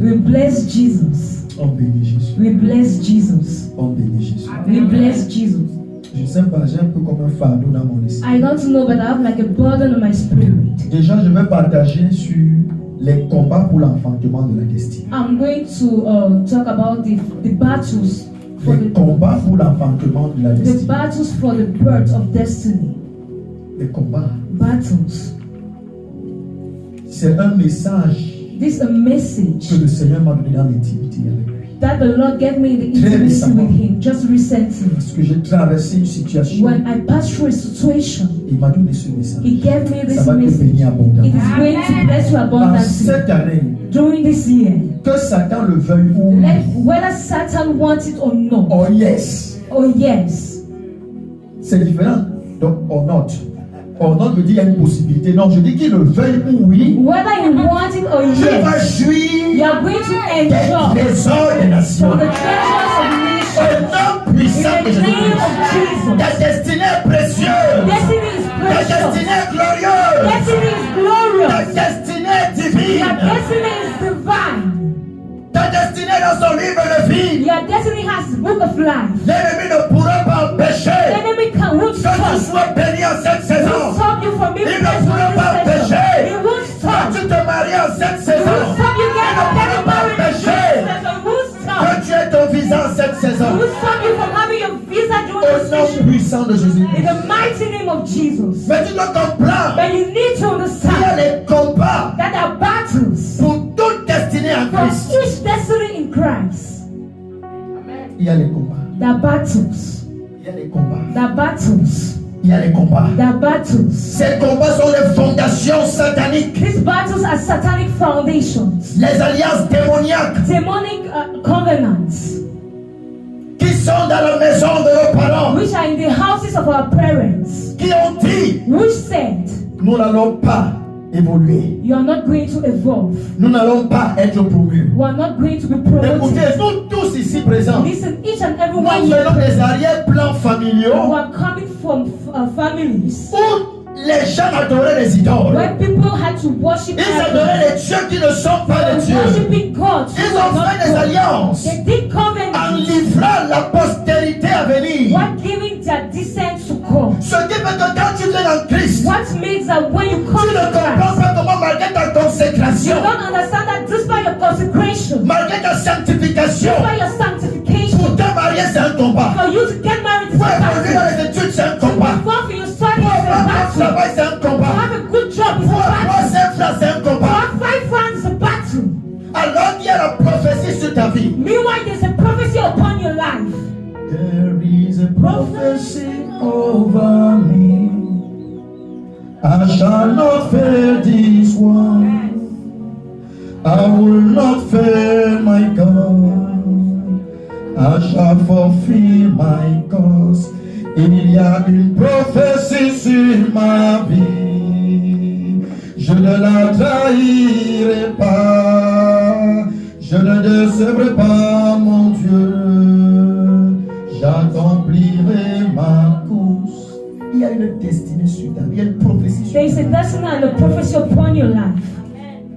We bless Jesus. On bénit Jésus. We bless Jesus. On bénit Jésus. We bless Jesus. Je ne sais pas, j'ai un peu comme un fardeau dans mon esprit. I don't know, but I have like a burden on my spirit. Déjà, je vais partager sur les combats pour l'enfantement de la destinée. I'm going to talk about the battles for Les combats pour l'enfantement de la the destinée. battles for the birth of destiny. Les combats. Battles. C'est un message This is a message que le Seigneur m'a donné dans l'intimité avec lui. that the Lord gave me the Très intimacy récemment. with Him just recently. Parce que j'ai traversé une situation. When I passed through a situation, Il m'a donné ce message. He gave me Ça this va te message. bénir It abondamment. is going to bless you En abundantly cette année, during this year. que Satan le veuille ou non. Let, whether Satan wants it or not. Oh yes. Oh yes. C'est différent. Donc, or not. Or not veut dire il y a une possibilité. Non, je dis qu'il le veuille ou oui. Whether you want it or Tu vas yes, jouir you are going to des enjoy trésors des nations. from the treasures of the nations. Un nom puissant In de the name of Jésus-Christ. Jesus. Ta destinée est précieuse. Destiny is Ta precious. destinée est glorieuse. Destiny is Ta glorious. destinée est Your divine. destiny is divine. Ta destinée est dans son livre de vie. Your destiny has the book of life. L'ennemi ne pourra pas The empêcher enemy won't que tu stop. sois béni en cette He saison. won't stop you from being Il ne blessed pourra pas in this empêcher season. He won't que stop. tu te maries en cette He saison. won't stop you Il getting ne pourra getting pas married in this empêcher season. He won't stop. que tu aies ton visa en cette He saison. won't stop you from having your visa during Au this nom season. puissant de Jésus. In the mighty name of Jesus. Mais tu dois comprendre But you need to qu'il y a understand les combats that there are battles pour toute destinée en for Christ. each destiny in Christ. Il y a les combats. There are battles. Il y a les combats. There are battles. Il y a les combats. There are battles. Ces combats sont les fondations sataniques, These battles are satanic foundations, les alliances démoniaques demonic covenants, qui sont dans la maison de nos parents, which are in the houses of our parents, qui ont dit which said, nous n'allons pas évoluer, you are not going to evolve. nous n'allons pas être promus. You are not going to be Écoutez, promoted. nous tous ici présents, Listen, each and every nous one here venons des arrière-plans who familiaux are coming from families où les gens adoraient les idoles. where people had to worship Ils idols. adoraient les dieux qui ne sont pas des dieux. Worshiping God. Ils ont fait des alliances They did en covenants. livrant la postérité à venir. What giving their descent to come. Ce qui fait que quand tu viens en Christ, What makes that when you come tu to ne comprends Christ, pas comment malgré ta you consécration, don't understand that despite your consecration, malgré ta sanctification, despite your sanctification, pour te marier c'est un combat. for you to get married is Pour a évoluer dans battle. les études c'est un To combat. perform for your studies Pour is a avoir un battle. travail c'est un To combat. have a good job is a Pour avoir battle. 5 francs c'est un To combat. have 5 francs is a battle. Alors qu'il y a la prophétie sur ta vie. Meanwhile, there's a prophecy upon your life. There is a prophecy over me. I shall not fail this one. I will not fail my God. I shall fulfill my cause. Il y a une prophétie sur ma vie. Je ne la trahirai pas. Je ne décevrai pas mon Dieu. J'accomplirai ma course. Il y a une destinée sur ta vie. Il y a une prophétie sur There is ta a vie. destiny and a prophecy upon your life.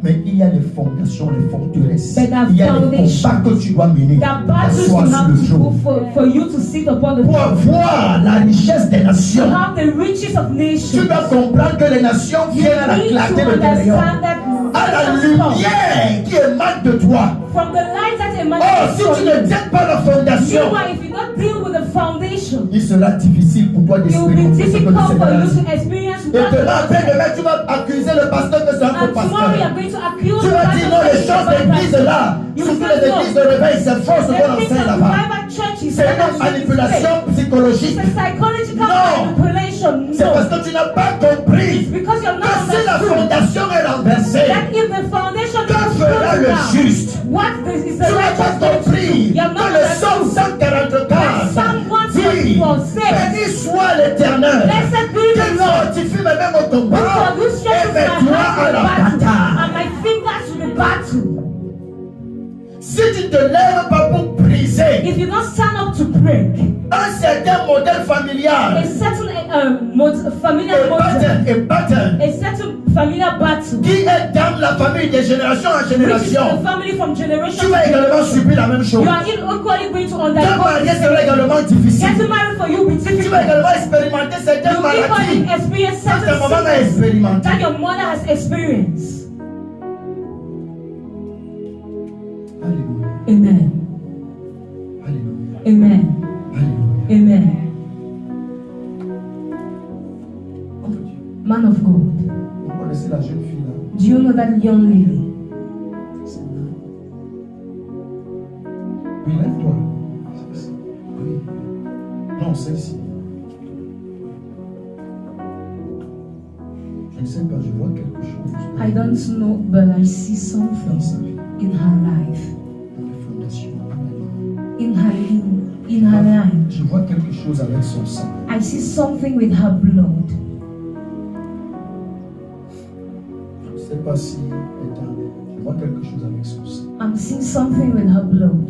Mais il y a les fondations, les forteresses. But that Il y a les foundation, combats que tu dois mener. There battles you Asseoir sur have le to trône. go for you to sit upon the Pour throne. avoir la richesse des To nations. have the riches of Tu nations. dois comprendre que les nations You viennent à la need to clarté de tes rayons. understand that À la nations come lumière qui émane de toi. from the light that Oh, emanates si from tu you. ne tiens pas la fondation, Meanwhile, if you don't deal with the foundation, il sera difficile pour toi it will be d'expérimenter ce que le difficult for Seigneur a you dit. to experience Et what demain, the après demain, tu vas accuser le pasteur que c'est un faux and tomorrow you pasteur. are going to accuse Tu the vas dire non, les choses d'église là, You surtout say les no. églises de réveil, c'est faux ce qu'on The things enseigne of là-bas. private churches, C'est une manipulation it's psychologique. a psychological No. manipulation. C'est parce No. que tu n'as pas compris Because you're que not si la understood fondation est renversée, that if the foundation que is fera le broken juste? down, what is Tu the n'as pas righteous going to do? compris You're que not le Psaume understood. 144 Psalm dit 144 says, béni soit l'Éternel Blessed be the qui Lord, fortifie mes mains au who combat produces et my mes doigts hands à to the la battle bataille. and my fingers to the battle. Si tu ne te lèves pas pour briser If you don't stand up to break. Un certain modèle familial, A certain familiar pattern a certain familiar battle, qui est dans la famille de génération en which is génération. the family from generation Tu to vas également generation. subir la même chose. You are equally going to Te undergo. marier sera également difficile. Getting married for you will be Tu vas difficult. également expérimenter certaines You maladies equally experience que ta certain maman a sickness expérimenté. that your mother has experienced. Alléluia. Amen. Alléluia. Amen. Alléluia. Amen. Oh mon Dieu. Man of God, Vous connaissez la jeune fille là? do you know that young lady? C'est là. Oui, lève-toi. Oui. Non, celle-ci. Je ne sais pas, je vois quelque chose I don't know, but I see dans something sa vie, in her life, dans les fondations. in her life. Je vois quelque chose avec son sang. I see something with her blood. Je ne sais pas si je vois quelque chose avec son sang. I'm seeing something with her blood.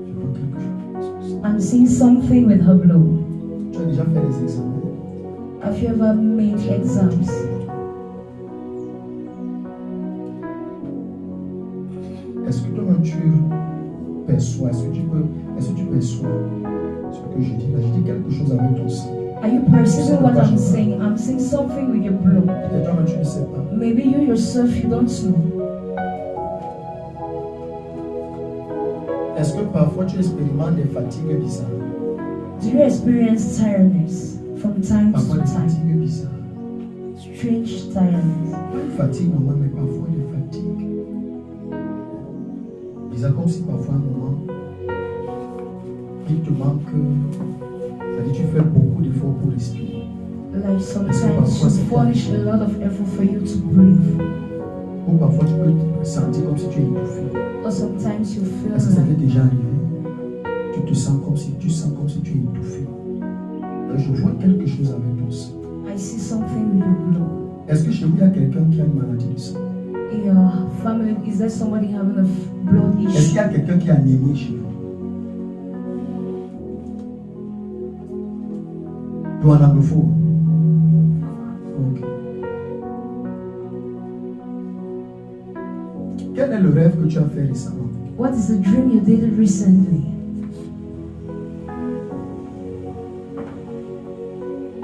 Je vois quelque chose avec son sang. I'm seeing something with her blood. Tu as déjà fait les examens? Have you ever made exams? Est-ce que toi-même tu perçois, est-ce que tu perçois ce que je dis là? Je dis quelque chose avec ton sang. Are you perceiving what I'm saying? I'm seeing something with your blood. Peut-être toi-même tu ne sais pas. Maybe you yourself, you don't know. Est-ce que parfois tu expérimentes des fatigues bizarres? Do you experience tiredness from time Parfois to des time? fatigues bizarres. Strange tiredness. Pas une fatigue maman, mais parfois des fatigues. Bizarre, comme si parfois un moment, il te manque, c'est-à-dire tu fais beaucoup d'efforts pour respirer. Like sometimes you furnish a lot of effort for you to breathe. Ou parfois tu peux te sentir comme si tu es étouffé. Or sometimes you feel Est-ce que ça t'est like déjà arrivé? Tu sens comme si tu es étouffé. Là, je vois quelque chose avec ton sang. I see something with your blood. Est-ce que chez vous il y a quelqu'un qui a une maladie du sang? In your family, is there somebody having a blood Est-ce qu'il issue? y a quelqu'un qui a anémie chez vous? Toi en anglophone? Ok. Quel est le rêve que tu as fait récemment? What is the dream you did recently?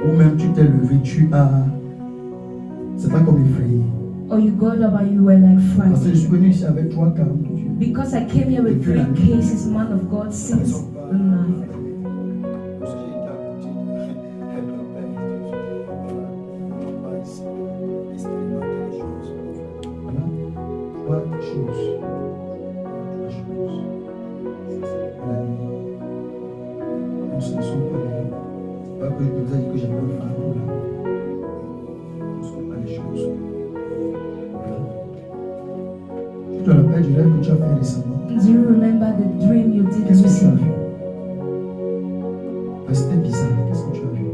Ou même tu t'es levé, c'est pas comme effrayé. Or you got up and you were like Parce que je suis frightened? venu ici avec 3 cas de Dieu. Because I came here with 3 cases, man of God, since the night. Voilà, 3 choses. Non, ce ne sont pas les. Pas que je vous ai dit que j'avais un fardeau là. Ce ne sont pas les choses. Voilà. Tu te rappelles du rêve que tu as fait récemment? Do you remember the dream you did Qu'est-ce que tu as recently? vu? Ah, c'était bizarre. Qu'est-ce que tu as vu?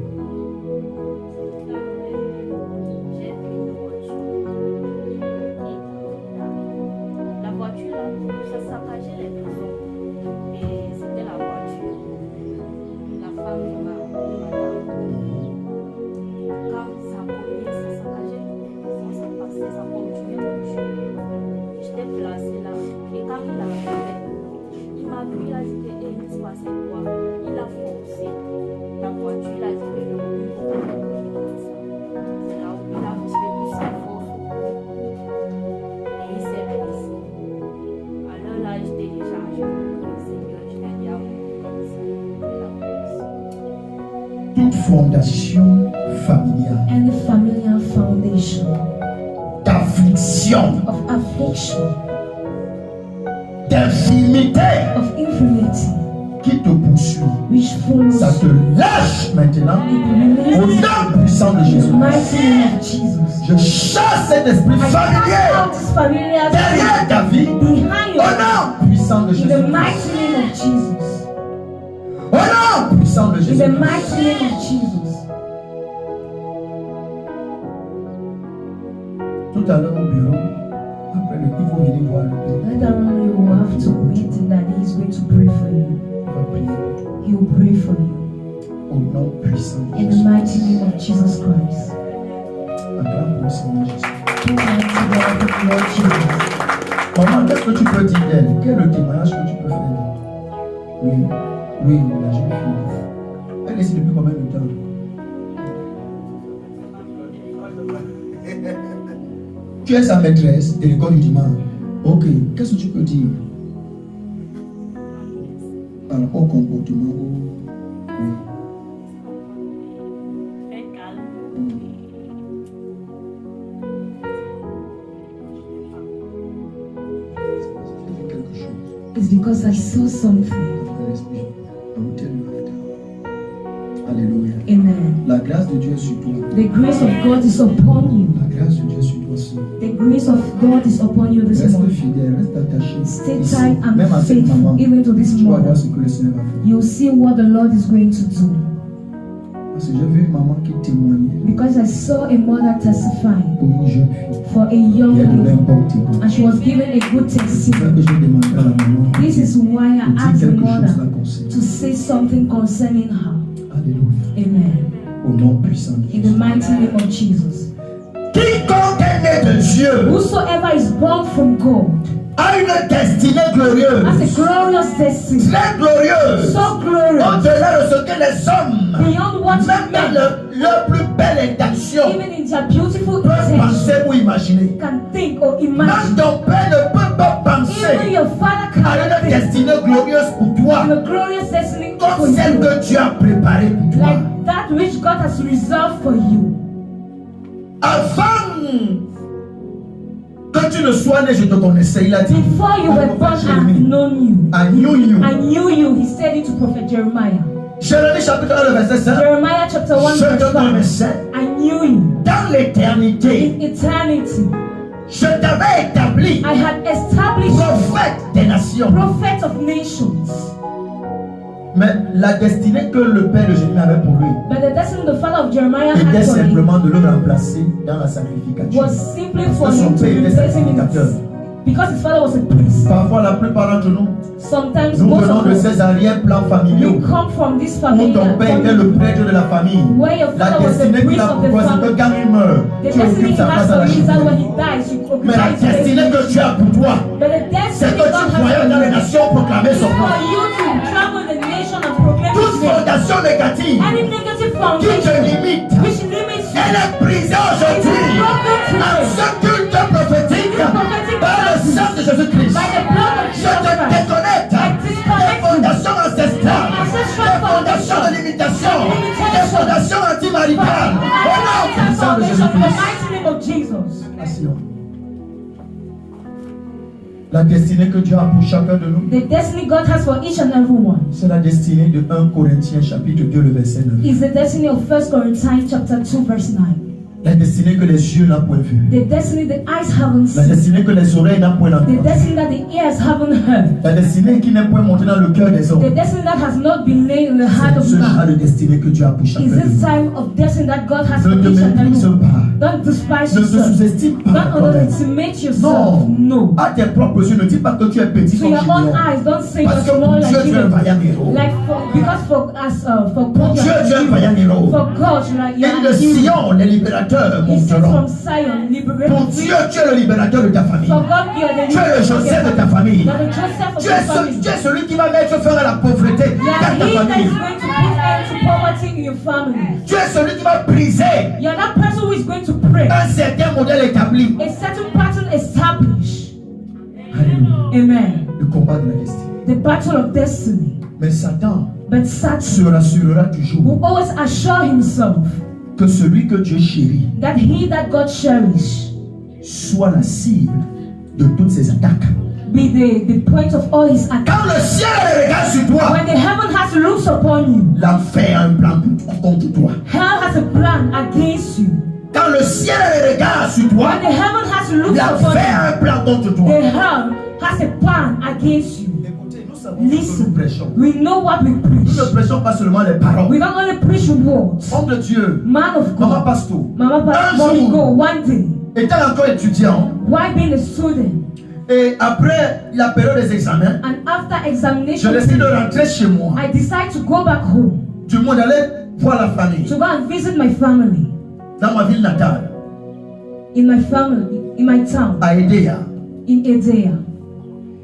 J'ai vu une voiture. La voiture, là, ça saccageait les maisons. Et c'était la voiture. La femme de ma madame. Quand ça cognait, ça saccageait les maisons, ça passait, ça continuait comme ça. J'étais placée là. Et quand il arrivait, il m'a vu, il a dit que il se passait quoi? Il a forcé la voiture, il a dit que non, il faut pas comme ça. C'est là où il a tiré toute sa force et il s'est blessé. Alors là, j'étais déjà, je me Seigneur, je t'ai dit à vous comme ça, je la Toute fondation familiale Any familiar foundation d'affliction, of affliction, d'infirmité of infirmity, qui te poursuit, which follows ça te lâche maintenant au nom puissant de in the Jésus. mighty name of Jesus. Je chasse cet esprit I cast familier out this familiar derrière ta vie behind au you nom puissant de in Jésus. the mighty name of Jesus. Au nom puissant de In Jésus. the mighty name of Jesus. Tout à l'heure au bureau, après il faut venir voir le père. Later on, you will have to meet him that he is going to pray for you. Il va prier pour toi. He will pray for you. Au nom puissant de In the Jésus. mighty name of Jesus Christ. Acclame pour le Seigneur Jésus. In the mighty name of the Lord Jesus. Maman, qu'est-ce que tu peux dire d'elle? Quel est le témoignage que tu peux faire d'elle? Oui, oui, la jeune fille. Elle est ici depuis combien de temps? Tu es sa maîtresse de l'école du dimanche. Ok, qu'est-ce que tu peux dire? Alors, au comportement, oui. Très calme. J'ai fait quelque chose. It's because I saw something. L'esprit, I will tell you after. Alléluia. Amen. La grâce de Dieu est sur toi. The grace of God is upon you. La grâce de Dieu est sur toi aussi. The grace of God is upon you this Reste morning. fidèle, reste attaché. Stay Ici, tight and même à cette maman, faithful even to this tu vas voir moment. ce que le Seigneur va faire. You'll see what the Lord is going to do. Parce que j'ai vu une maman qui témoignait Because I saw a mother testifying pour une jeune fille. for a Il young y a de lady, l'important. and she was given a good C'est ça testimony. que j'ai demandé à la maman This is why I de dire asked the quelque chose la mother concernant. to say something concerning her. Alléluia. Amen. Au nom puissant de In the Jésus. mighty name of Jesus. Quiconque est né de Dieu Whosoever is born from God a une destinée has a glorieuse. glorious destiny. Très glorieuse. So glorious. Au-delà de ce que les hommes, Beyond what même dans men, leur plus belle intention, even in their beautiful peuvent intention, penser ou imaginer. can think or Même imagine. ton père ne peut pas Even penser your father à cannot une think destinée glorieuse pour toi, of a glorious destiny for comme celle you, que Dieu a préparée pour toi. like that which God has reserved for you. Avant que tu ne sois né, je te connaissais. Il a dit, Before you were born, I have known you. I knew you. I knew you. He said it to Prophet Jeremiah. Jérémie chapitre 1, le verset 5. Jeremiah chapter 1 Je te verse 5. connaissais I knew you. dans l'éternité. In eternity, Je t'avais établi I had established you, prophète des nations. prophet of nations. Mais la destinée que le père de Jérémie avait pour lui But the destiny the father of Jeremiah était had for him simplement de le remplacer dans la sacrificature. was simply for Parce que son him to père était replace him in sacrificateur. because his father was a priest. Parfois, la plupart d'entre nous, Sometimes nous most venons of de us, ces arrière-plans familiaux we come from this où family ton père était le prêtre de la famille. where your La father was the destinée qu'il priest a of pour the toi, c'est que family. quand il meurt, The tu destiny occupes he sa place has à la for you is that when cheminée. he dies, you Mais la occupy his destinée place. que tu as pour toi, But the c'est destiny que God tu has voyais dans les for you nations proclamer son is nom. for you to travel the nation and proclaim Toute his name. fondation négative Any negative qui te foundation limite, which limits you, elle est brisée aujourd'hui à ce culte prophétique par le sang de Jésus-Christ. by the blood of Je Jesus te Christ, déconnecte des fondations ancestrales, des fondations de limitation, des fondations antimaritales. Au nom puissant de in the Jésus-Christ. mighty name of Jesus. Asseyons. La destinée que Dieu a pour chacun de nous, The destiny God has for each and every one c'est la destinée de 1 Corinthiens chapitre 2, le verset 9. is the destiny of 1 Corinthians chapter 2 verse 9. La destinée que les yeux n'ont point vue. The destiny the eyes haven't La seen. destinée que les oreilles n'ont point The entendu. destiny that the ears haven't heard. La destinée qui n'est point montée dans le cœur des The hommes. destiny that has not been laid in the heart C'est of ce genre man. de destinée que Dieu a pour chacun Is de this nous. time of destiny that God has Ne for te each and every méprise one. pas. Don't despise Ne te yourself. sous-estime pas Don't toi-même. underestimate yourself. Non. No. À tes propres yeux, ne dis pas que tu es petit To comme your own Gédéon. eyes, don't say Parce que you're pour small Dieu, like tu es un you. vaillant héros. Like because for Pour God, Dieu, tu es un vaillant héros. for God, you're Et de a hero. Sion, les libérateurs He says monteront. from Zion, liberate. Pour Dieu, tu es le libérateur de ta famille. For God, you are the Tu es le Joseph de ta famille. You are the Joseph of Tu your es, family. tu es celui qui va mettre fin à la pauvreté You are dans ta he that famille. is going to put end to poverty in your family. Tu es celui qui va briser You are that person who is going to pray. un certain modèle établi. A certain pattern established. Alléluia. Amen. Le combat de la destinée. The battle of destiny. Mais Satan But Satan se rassurera toujours will always assure himself que celui que Dieu chérit that he that God cherish soit la cible de toutes ses attaques. be the point of all his attacks. Quand le ciel regarde sur toi, When the heaven has looks upon you, l'enfer a un plan contre toi. hell has a plan against you. Quand le ciel regarde sur toi, When the heaven has looks upon l'enfer you, a un plan contre the toi. hell has a plan against you. Écoutez, nous savons ce que nous Listen, prêchons. we know what we Nous preach. ne prêchons pas seulement les paroles. We don't only preach words. Homme de Dieu, Man of Maman God, Pasto, Mama Un Mommy jour. Go, one day, étant encore étudiant, why being a student, Et après la période des examens, And after je examination, décide de rentrer chez moi. I decide to go back home Du moins d'aller voir la famille. to go and visit my family Dans ma ville natale, in my town, à Edea. in Edea.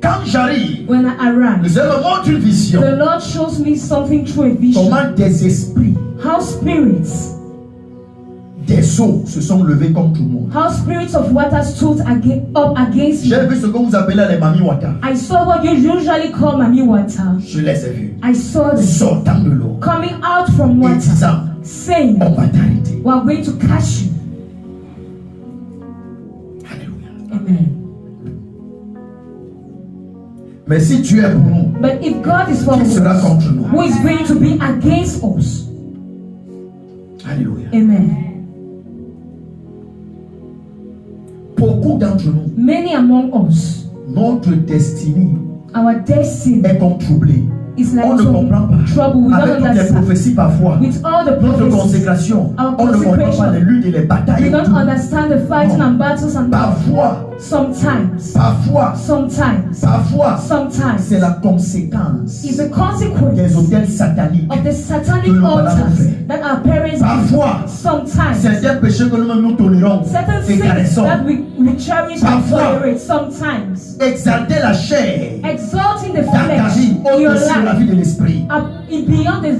Quand j'arrive, When I arrive, le Seigneur me montre une vision. the Lord shows me something through a vision. Comment des esprits, How spirits des eaux se sont levés contre moi. How spirits of water stood up against J'ai me. vu ce que vous appelez les Mami Wata. I saw what you usually call Mami water. Je les ai vus. I saw them Sortant de l'eau. coming out from Et water, disant, saying, on va t'arrêter. we are going to catch you. Alléluia. Amen. Mais si tu es pour nous, But if God is for qui sera us, contre nous? who is going to be against us? Alléluia. Amen. Beaucoup d'entre nous, Many among us, notre destinée our destiny est comme troublée. is like On ne comprend pas. trouble. We Avec don't toutes les understand. prophéties parfois, With all the notre prophecies, consécration, our on ne comprend pas consecration, les luttes et les batailles. we et don't tout. understand the fighting and battles and Parfois, sometimes, parfois, sometimes, c'est la conséquence is a consequence des hôtels sataniques. of the satanic que nos parents ont altars fait. that our parents Parfois, did. Sometimes, certains péchés que nous-mêmes nous tolérons certain et sins caressons. that we cherish and Parfois, tolerate. Sometimes, Exalter la chair exalting the dans ta flesh vie in your au-dessus de la vie life de l'esprit. up in beyond the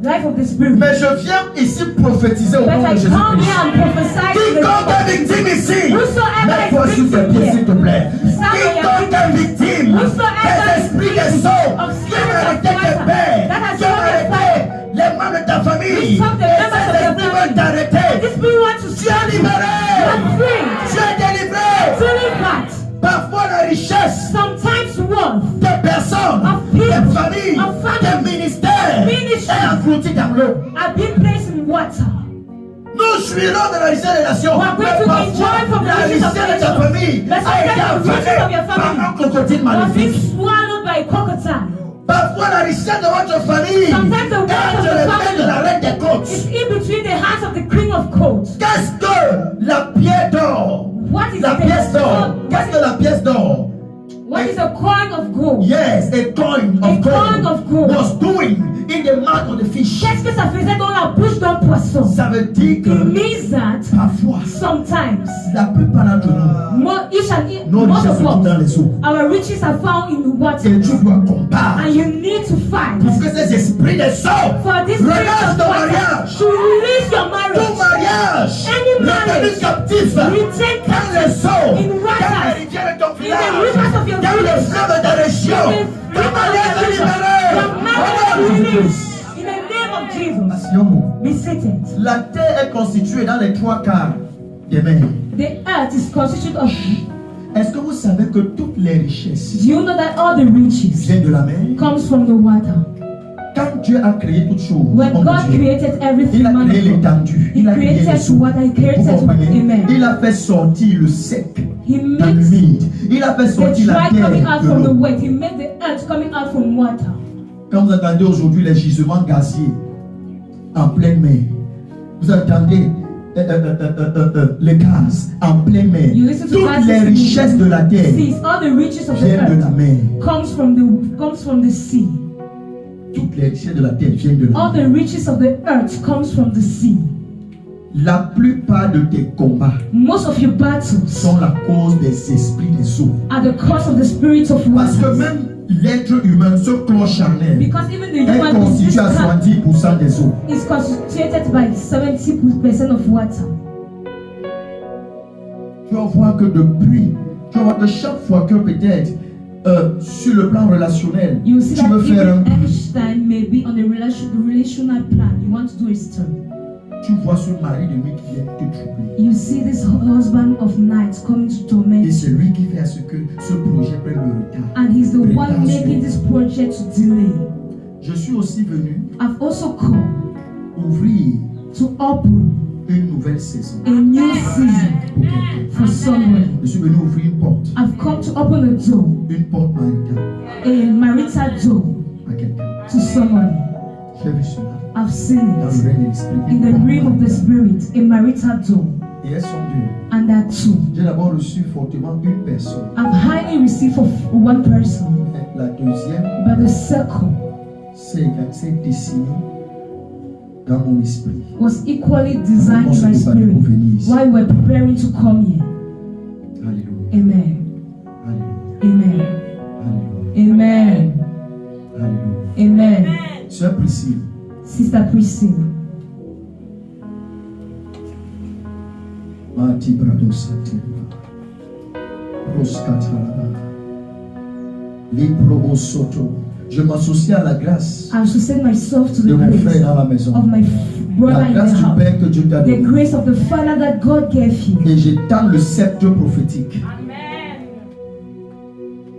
life of the spirit. Mais je viens ici prophétiser au But nom de I come Jésus-Christ. here and prophesy to Quiconque the est victime ici, Whosoever mets-toi is sur tes victim pieds here. s'il te plaît. Stand on your Quiconque feet. est victime Whosoever des is esprits des victim eaux of qui ont spirits of arrêté tes water pères, that has qui ont stopped your arrêté les membres de ta famille, Stop the et members of ces your esprits veulent family. t'arrêter. This spirit wants to Tu es libéré, You are free. tu es délivré. Delivered. Parfois la richesse Sometimes wealth des personnes, Of people, des familles, of family, des ministères ministry. est englouti dans l'eau. are being placed in water. Nous jouirons de la richesse des nations. We are going Mais to parfois, enjoy from the la riches of richesse the de ta nation. famille But a été sometimes the riches of your avalée par family un crocodile was being maléfique. swallowed by a crocodile. Parfois, la richesse de votre famille Sometimes the est wealth of entre the les mains family de la reine des côtes. It's in between the hands of the king of coats. Qu'est-ce que la pièce d'or? What is La the pièce d'or. Qu'est-ce que la pièce d'or? What is a coin of gold? Yes, a coin A of coin of gold gold. was doing in the mouth of the fish. Qu'est-ce que ça faisait dans la bouche d'un poisson? Ça veut dire It que means that parfois, sometimes la plupart d'entre nous, nos most richesses of se trouvent dans us, les eaux. our riches are found in Et water, tu dois combattre and you need to fight pour que ces esprits des eaux for this spirit relâchent of ton water mariage. to release your Ton marriage. mariage Any marriage retenu captif retained dans les eaux, in water, dans les rivières de ton in the village, rivers of your dans le village, fleuve de ta région. in the Ton mariage est your libéré. marriage Au nom is de Jésus-Christ. released. In the name of Jesus, Asseyons-nous. be seated. La terre est constituée dans les 3/4 des mers. The earth is constituted of. Est-ce que vous savez que toutes les richesses Do you know that all the riches viennent de la mer? comes from the water? Quand Dieu a créé toutes choses, When homme de God Dieu, created everything, il a man créé of God, l'étendue, He il a créé les created eaux. water, He Vous created comprenez? amen. Il a fait sortir le sec He dans makes l'humide. Il a fait the sortir la dry coming terre out de from the l'eau. wet. He made the earth coming out from water. Quand vous entendez aujourd'hui les gisements gaziers en pleine mer, vous entendez les gaz en pleine mer. You listen to Toutes gases les in the richesses de la terre seas. All the riches of the viennent de la earth mer. comes from the sea. Toutes les richesses de la terre viennent de la All mer. the riches of the earth comes from the sea. La plupart de tes combats Most of your battles sont la cause des esprits des eaux. are the cause of the spirits of Parce que water. même l'être humain, ce corps charnel, Because even the est human being, this constitué à camp 70% des eaux. is constituted by 70% of water. Tu vas voir que chaque fois que peut-être sur le plan relationnel, You see tu veux that faire un even each time, maybe on the relational plan, you want to do a step. tu vois ce mari de nuit qui vient te troubler. You see this husband of night coming to torment Et c'est you. lui qui fait à ce que ce projet prenne le retard. And he's the one Retard making sur- this project to delay. Je suis aussi venu I've also come ouvrir to open une nouvelle saison a new season pour quelqu'un. for someone. Je suis venu ouvrir une porte I've come to open a door, maritale a marital door à quelqu'un. to someone. J'ai vu cela I've seen dans le it règne de l'esprit. in the realm of the spirit, a marital door. Et elles sont deux. and there are two. J'ai d'abord reçu fortement une personne. I've highly received of one person, Mais la deuxième, but the circle c'est dessiné dans mon esprit. was equally designed On in se my prépare spirit pour venir ici. while we're preparing to come here. Alléluia. Amen. Alléluia. Amen. Alléluia. Amen. Alléluia. Amen. Sœur Priscille, Sister Priscilla. Mati Brado Satima, Roskatalaba, Libro Soto. Je m'associe à la grâce I should send myself to de the mon frère grace dans la maison. of my brother La in the grâce du house. Père que Dieu t'a The donné. grace of the Father that God gave you. Et j'étends le sceptre prophétique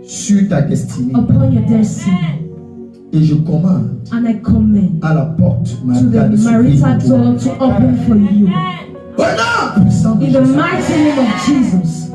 sur ta destinée. Upon your destiny. Et je commande And I command à la porte to maritale de the s'ouvrir marital pour toi. door to open for you. Au nom puissant de In the Jésus. mighty name of Jesus.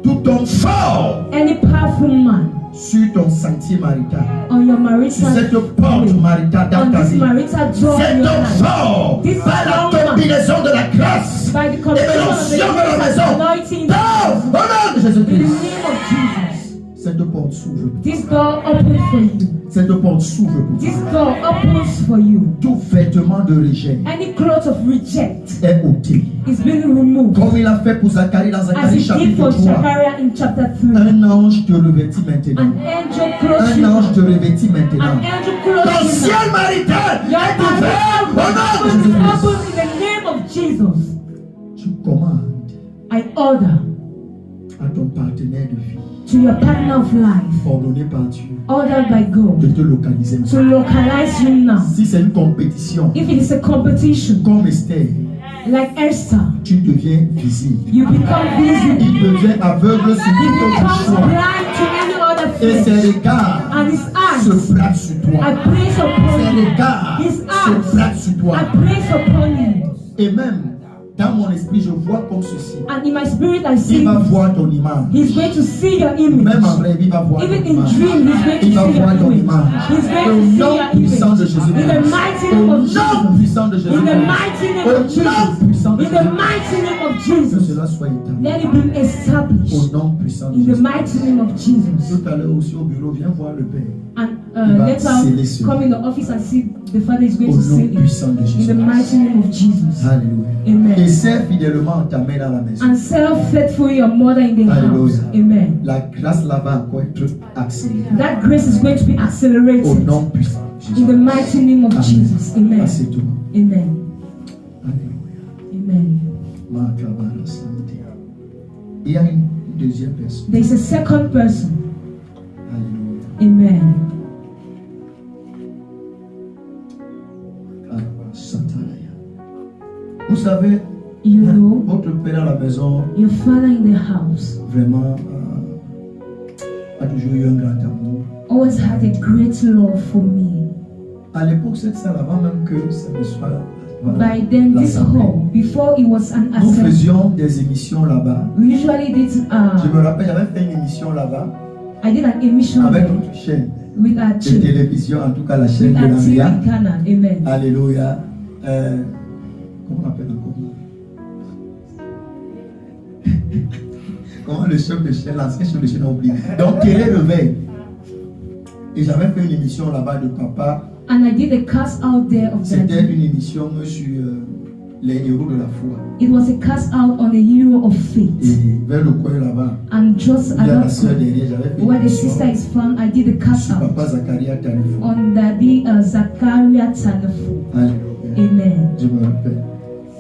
Tout homme fort Any powerful man sur ton sentier marital, on your sur marital cette porte way, maritale dans on ta this vie. marital door in Cet your homme life, fort This par la strong man. combinaison de la grâce by the et de combination of the l'onction de la grace and maison. anointing, Dans au nom de in the Jésus-Christ. name of Jesus, Cette porte s'ouvre. this door opens for you. Cette porte s'ouvre pour This toi. door opens for you. Tout vêtement de rejet Any cloth of reject est ôté. is being removed, Comme il a fait pour Zacharie dans as Zacharie he did chapitre for 3. Zechariah in chapter 3. Un ange te revêtit maintenant. An angel clothes Un you. ange te revêtit maintenant. An angel Ton clothes you. ciel marital Your est ouvert au nom de is Jésus-Christ. open in the name of Jesus. Tu commandes I order à ton partenaire de vie, to your partner of life, ordonné par Dieu, ordered by de God, te localiser. to localize you now. Si c'est une compétition, If it is a competition, comme Esther, like Esther, tu deviens visible. you become visible. Il devient aveugle sur He tout autre becomes choix. blind to any other Et ses flesh. regards And his se eyes, frappent sur toi. I place Ses upon you. regards His se eyes, frappent sur toi. I place upon you. Et même dans mon esprit, je vois comme ceci. And in my spirit, I Il see va voir ton image. he's going to see your image. Même en rêve, il va voir ton Even in image. dream, he's going to Il va see your voir ton image. image. He's going Au to see nom your puissant de image. Jésus. In the mighty Au name of nom Jesus. puissant de Jésus. In the mighty name Au of Jesus. nom puissant de In the Jésus. mighty name of Que Jesus. cela soit établi. Let it be Au established. nom puissant de In the Jésus. mighty name of Jesus. Tout à l'heure aussi au bureau, viens voir le Père. And Il va later, sceller cela. come in the office and see the Father is going Au to nom seal it. puissant de In Jésus. the mighty name of Jesus. Alléluia. Amen. Et sers fidèlement ta mère dans la maison. And serve faithfully your mother in the Alléluia. house. Amen. La grâce là va encore être accélérée. That grace is going to be Au accelerated. nom puissant de In the Jésus. mighty name of Jesus. Amen. Assieds-toi. Amen. Alléluia. Amen. Makabara Santé. Il y a une deuxième personne. There is a second person. Alléluia. Amen. Vous savez, You know, votre père à la maison, your father in the house vraiment, a toujours eu un grand amour. always had a great love for me. À l'époque, cette salle, avant même que ça ne soit By then, this l'assemblée, hall, before it was an nous assembly, faisions des émissions là-bas. we usually did, Je me rappelle, j'avais fait une émission là-bas I did an emission avec there notre chaîne with our de church, télévision, en tout cas la chaîne with de our la TV Mia. Ghana. Amen. Alléluia. Comment on appelle encore? Comment le chef de chaîne, l'ancien chef de chaîne a oublié. Donc, Télé Réveil. Et j'avais fait une émission là-bas de papa. And I did a cast out there of C'était that. une émission sur les héros de la foi. It was a cast out on a hero of faith. Et vers le coin là-bas, And just il y a la around soeur derrière, j'avais fait une where the émission sister is found, I did a cast sur out papa Zacharia Tanifo. on Daddy Zachariah Tanafo. Alléluia. Amen. Je me rappelle.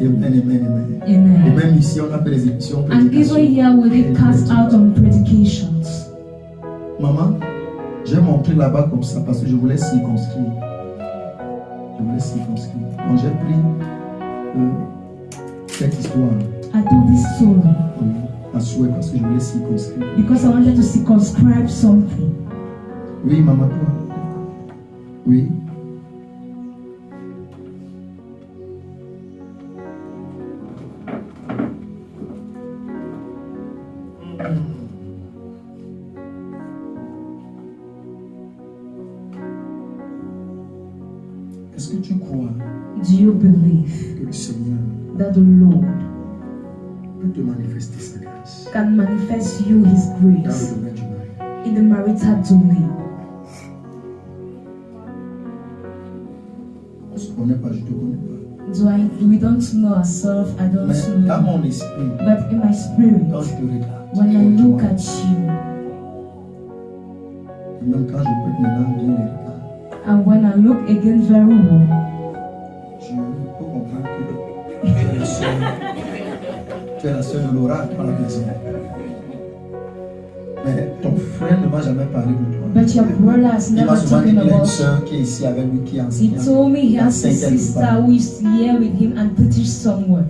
Amen, amen, amen. Et Amen. même ici, on a fait des émissions And even prédication. here we did cast out on predications. Maman, j'ai montré là-bas comme ça parce que je voulais circonscrire. Je voulais circonscrire. Donc j'ai pris cette histoire I told this story à souhait parce que je voulais circonscrire. because I wanted to circumscribe something. Oui, maman, toi. Oui. Est-ce que tu crois Do you believe que le Seigneur that the Lord peut te manifester sa grâce can manifest you His dans le grace domaine du mari? in the marital domain? On ne se connaît pas, je ne te connais pas. We don't know ourselves, I don't Mais dans know. mon esprit, But in my spirit, quand je te regarde, when I look at you, et même quand je prête maintenant bien les regards, and when I look again very well, je peux comprendre que tu es la seule de l'oracle dans la maison. Mais ton frère ne m'a jamais parlé de toi. but your brother has Il m'a never souvent dit taken qu'il a une about. soeur qui est ici avec lui, qui est He enseignante. told me he has a Enseigne sister quelque part. who is here with him and teaches somewhere.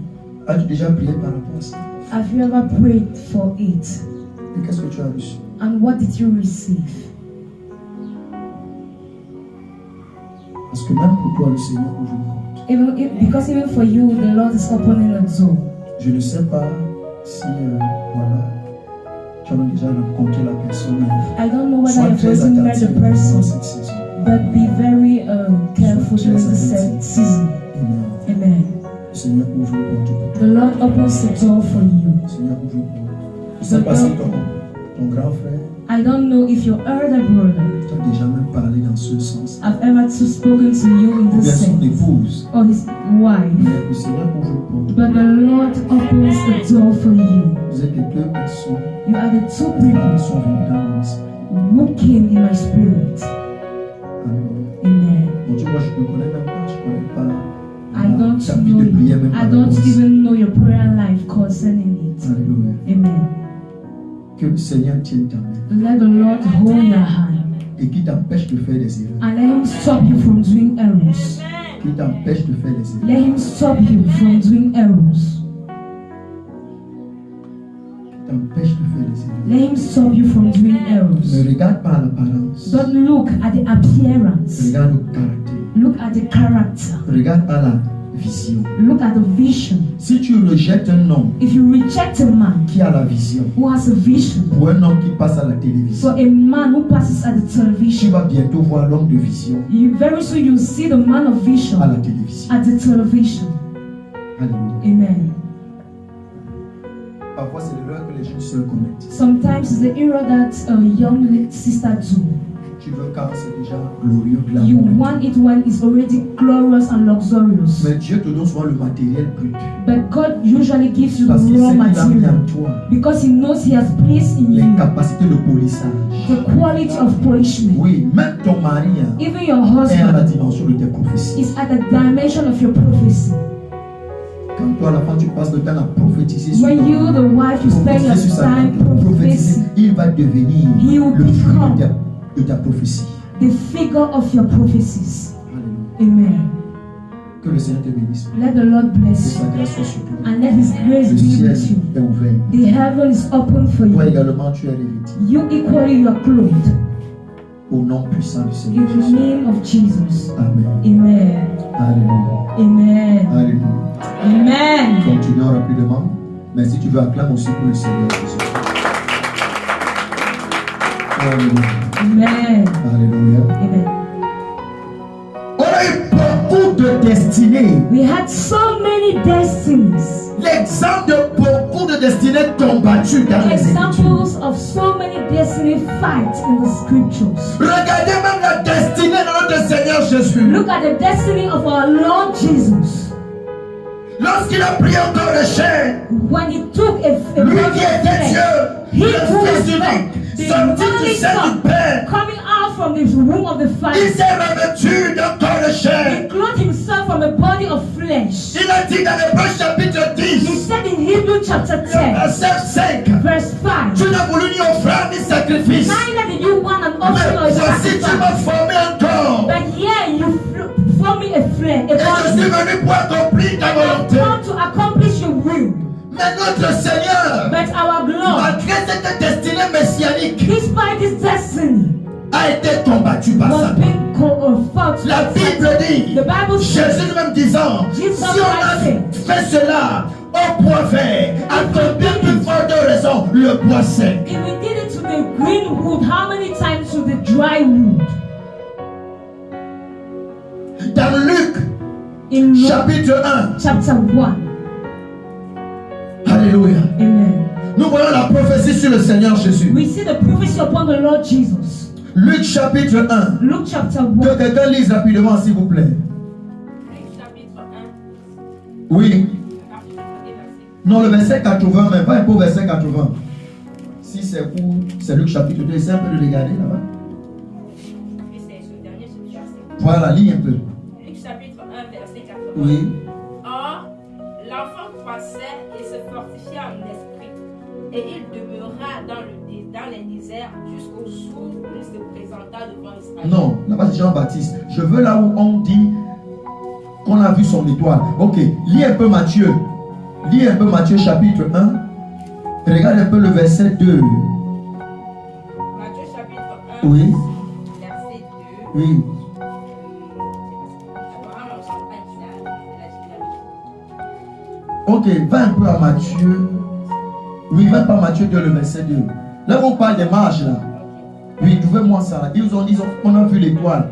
As-tu déjà prié par rapport à ça? Have you ever prayed for it? Et qu'est-ce que tu as reçu? And what did you receive? Parce que même pour toi, le Seigneur ouvre une porte. Because even for you, the Lord is opening a door. Je ne sais pas si, voilà, tu as déjà rencontré la personne. I don't know whether Sois you've très already met attentif the dans person, cette saison. but be very careful Sois during très this attentif. season. Amen. Amen. Le Seigneur ouvre une porte pour toi. The Lord opens the door for you. Le Seigneur ouvre une porte. Je ne sais pas si ton grand frère I don't know if your elder brother t'a déjà même parlé dans ce sens. have ever spoken to you in Ou bien this son sense, épouse. or his wife. Mais le Seigneur ouvre une porte. But the Lord opens the door for you. Vous êtes les deux personnes You are the two qui people sont venues dans mon esprit. who came in my spirit. Alléluia. Amen. Bon, tu vois, je ne connais même pas. Je ne connais pas I don't ta vie de prière know. même I par don't rapport à ça. even know your prayer life concerning it. Alléluia. Amen. Que le Seigneur tienne ta main Let the Lord hold your hand et qui t'empêche de faire des erreurs. and let Him stop you from doing errors. Qui t'empêche de faire des Let erreurs. Him stop you from doing errors. Qui t'empêche de faire des erreurs. Let Him stop you from doing Ne errors. regarde pas l'apparence. Don't look at the appearance. Regarde le caractère. Look at the character. Regarde à la vision. Look at the vision. Si tu rejettes un homme If you reject a man qui a la vision, who has a vision, pour un homme qui passe à la télévision, for a man who passes at the tu television, vas bientôt voir l'homme de vision you very soon you'll see the man of vision à la télévision. at the television. Alléluia. Amen. Parfois, c'est l'erreur que les jeunes sœurs commettent. Sometimes it's the error that a young sister do. Tu veux quand c'est déjà glorieux, You glamour. want it when it's already glorious and luxurious. Mais Dieu te donne souvent le matériel brut. But God usually gives you the Parce qu'il raw sait qu'il a mis material en toi because He knows He has placed in les you capacités de polissage. the quality of polishment. Oui, même ton mari Even your est à la husband dimension de tes prophéties. is at the dimension of your prophecy. Quand toi, à la fin, tu passes le temps à prophétiser sur When ton you, mari, the wife, you spend prophétiser sur your sa time femme, prophétiser, prophecy, il va devenir He will le fruit become de ta prophétie. the figure of your prophecies. Alléluia. Amen. Que le Seigneur te bénisse. Let the Lord Que bless you sa grâce soit sur toi. and let His grace Le be ciel with you. est ouvert. The heaven is open for Toi you. également, tu es revêtu. You equally you are clothed Au nom puissant du in Seigneur the Jésus. name of Jesus. Amen. Amen. Alléluia. Amen. Alléluia. Amen. Continuons rapidement. Mais si tu veux, acclame aussi pour le Seigneur Jésus. Alléluia. Amen. Alléluia. Amen. On a eu beaucoup de destinées. We had so many destinies. L'exemple de beaucoup de destinées combattues dans les Écritures. Examples of so many destiny fights in the scriptures. Regardez même la destinée de notre Seigneur Jésus. Look at the destiny of our Lord Jesus. Lorsqu'il a pris encore le chien, When He took a lui body qui of était flesh, Dieu, He le took Fils His flesh, unique, the sorti du only sein du Son, Père, coming out from the womb of the il Father. s'est revêtu d'un corps de He chair. clothed Himself from a body of flesh. Il a dit dans Hébreux chapitre He 10, said in Hebrew chapter 10, verset 5, verse 5, tu n'as voulu ni offrande ni sacrifice. neither did you want an Mais offering or a voici, tu m'as sacrifice, formé un corps. but here you form me a flesh, a Et je suis body. venu pour accomplir ta And I've volonté. come to accomplish your will. Mais notre Seigneur, But our Lord, malgré cette destinée messianique, despite this destiny, a été combattu par was Satan. being fought. La Bible dit, The Bible says, Jésus lui-même disant, si Jesus on a Christ fait cela, on pourra faire, à combien plus forte raison, le bois sec. if we did it to the green wood, how many times to the dry wood? Dans Luc, In Luke chapitre 1. chapter 1. Alléluia. Amen. Nous voyons la prophétie sur le Seigneur Jésus. We see the prophecy upon the Lord Jesus. Luc chapitre 1. Luke chapter 1. Que quelqu'un lise rapidement, s'il vous plaît. Luc chapitre 1. Oui. Non, le verset 80, mais pas un peu verset 80. Si c'est où, c'est Luc chapitre 2, c'est un peu de regarder là-bas. Puis c'est ce dernier, c'est le verset. Voilà, lis un peu. Luc chapitre 1, verset 80. Oui. Or, l'enfant croissait et se fortifiait en esprit, et il demeura dans les déserts jusqu'au jour où il se présenta devant Israël. Non, là-bas c'est Jean-Baptiste. Je veux là où on dit qu'on a vu son étoile. Ok, lis un peu Matthieu. Lis un peu Matthieu chapitre 1. Regarde un peu le verset 2. Matthieu chapitre 1, Oui. verset 2. Oui. Ok, va un peu à Matthieu. Oui, va pas à Matthieu 2, le verset 2. Là où on parle des marches là. Oui, trouvez-moi ça. Ils ont dit qu'on a vu l'étoile.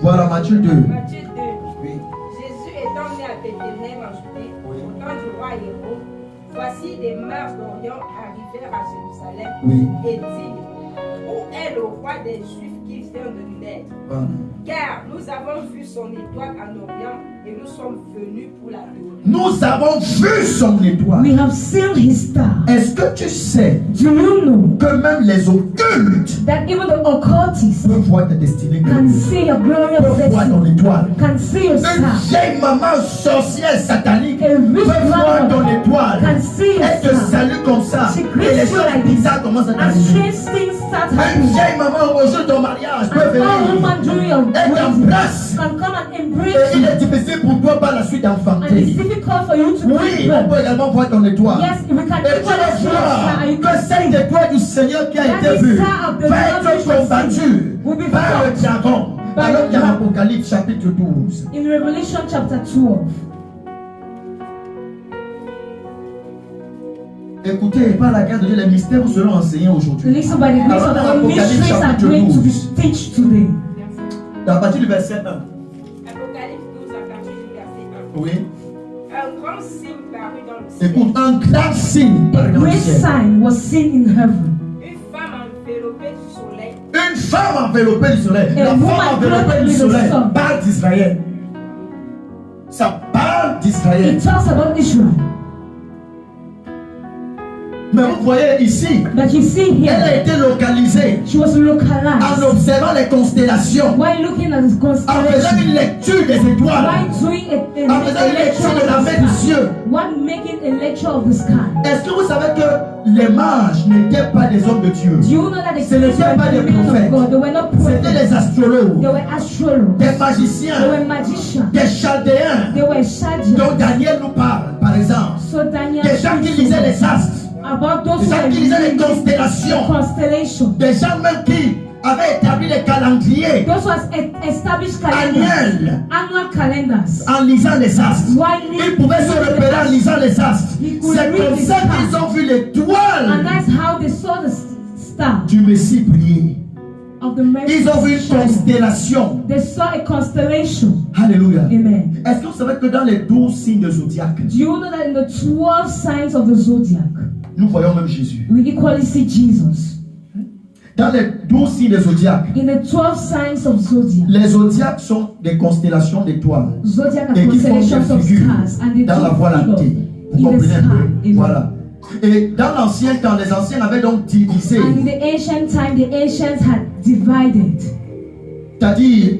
Voilà Matthieu 2. Matthieu 2. Oui. Jésus étant né à Bethléem en Judée, au temps du roi Hérode, voici des mœurs d'Orient arrivèrent à Jérusalem Oui. et dirent: Où est le roi des Juifs qui vient de naître? Voilà. Car nous avons vu son étoile en Orient et nous sommes venus pour l'adorer. Nous avons vu son étoile. We have seen his star. Est-ce que tu sais Do you know que même les occultes that even the occultists peuvent voir ta destinée, can see your glorious peuvent voir ton destiny, étoile? can see your Une star, vieille maman sorcière satanique a peut rich voir ton grandmother étoile. can see your Elle te star, salue comme ça. She Et greets les you choses like this. bizarres commencent à and t'arriver. strange things start Une happening. vieille maman au jour de ton mariage peut And all venir. woman during your Elle wedding t'embrasse. can come and Et embrace il you. est difficile pour toi par la suite And it's d'enfanter. difficult for you to Oui, give on birth. peut également voir ton étoile. Yes, we can Et tu equally vas see your star, voir and you que can cette étoile du Seigneur qui a That été is vue star of the va Lord être which was combattue seen will be par le fought dragon. by Alors the qu'il y a dragon. Apocalypse chapitre 12. In Revelation chapter 12. Écoutez, par la grâce de Dieu, les mystères vous seront enseignés aujourd'hui. Listen, by the grace of Alors, God, Apocalypse mysteries are chapitre going to 12. be teach today. À partir du verset 1. Apocalypse 12 à partir du verset 1. Oui. Un grand signe parut dans le ciel. Écoute, un grand signe A parut dans le great ciel. sign was seen in heaven. Une femme enveloppée du soleil. Une femme enveloppée du soleil. A La woman femme enveloppée clothed du with the soleil sun. parle d'Israël. Ça parle d'Israël. It talks about Israel. Mais vous voyez ici, But you see elle a here, été localisée she was en localized. observant les constellations, While looking at the en faisant constellation, une lecture des étoiles, while doing en faisant une lecture de la main du ciel. one making a lecture of the sky. Est-ce que vous savez que les mages n'étaient pas des hommes de Dieu? Do you know that the Ce n'étaient kings were pas des the men prophètes. of God? They were not C'était prophets. des astrologues, They were astrologers. des They magiciens, were magicians. des chaldéens, They were dont Shadians. Daniel nous parle, par exemple. So Daniel Des gens qui lisaient les astres, about those des who gens were qui lisaient les reading constellations, constellation. des gens même qui avaient établi les calendriers Those was established calendars, annuels annual calendars. en lisant les astres. While Ils pouvaient se repérer en lisant les astres. He could C'est read comme the ça stars. qu'ils ont vu And l'étoile that's how they saw the star du Messie briller. of the Messiah. Ils ont vu une constellation. They saw a constellation. Alléluia. Amen. Est-ce que vous savez que dans les 12 signes de zodiaque, Do you know that in the 12 signs of the zodiac, nous voyons même Jésus? we equally see Jesus? Dans les 12 signes de zodiaque, In the 12 signs of zodiac, les zodiaques sont des constellations d'étoiles zodiac are et qui font constellations of des figures stars, and they dans la do Voie figure lactée. Vous in the comprenez un sky. peu? Amen. Voilà. Et dans l'ancien temps, les anciens avaient donc divisé, And in the ancient time, the ancients had divided c'est-à-dire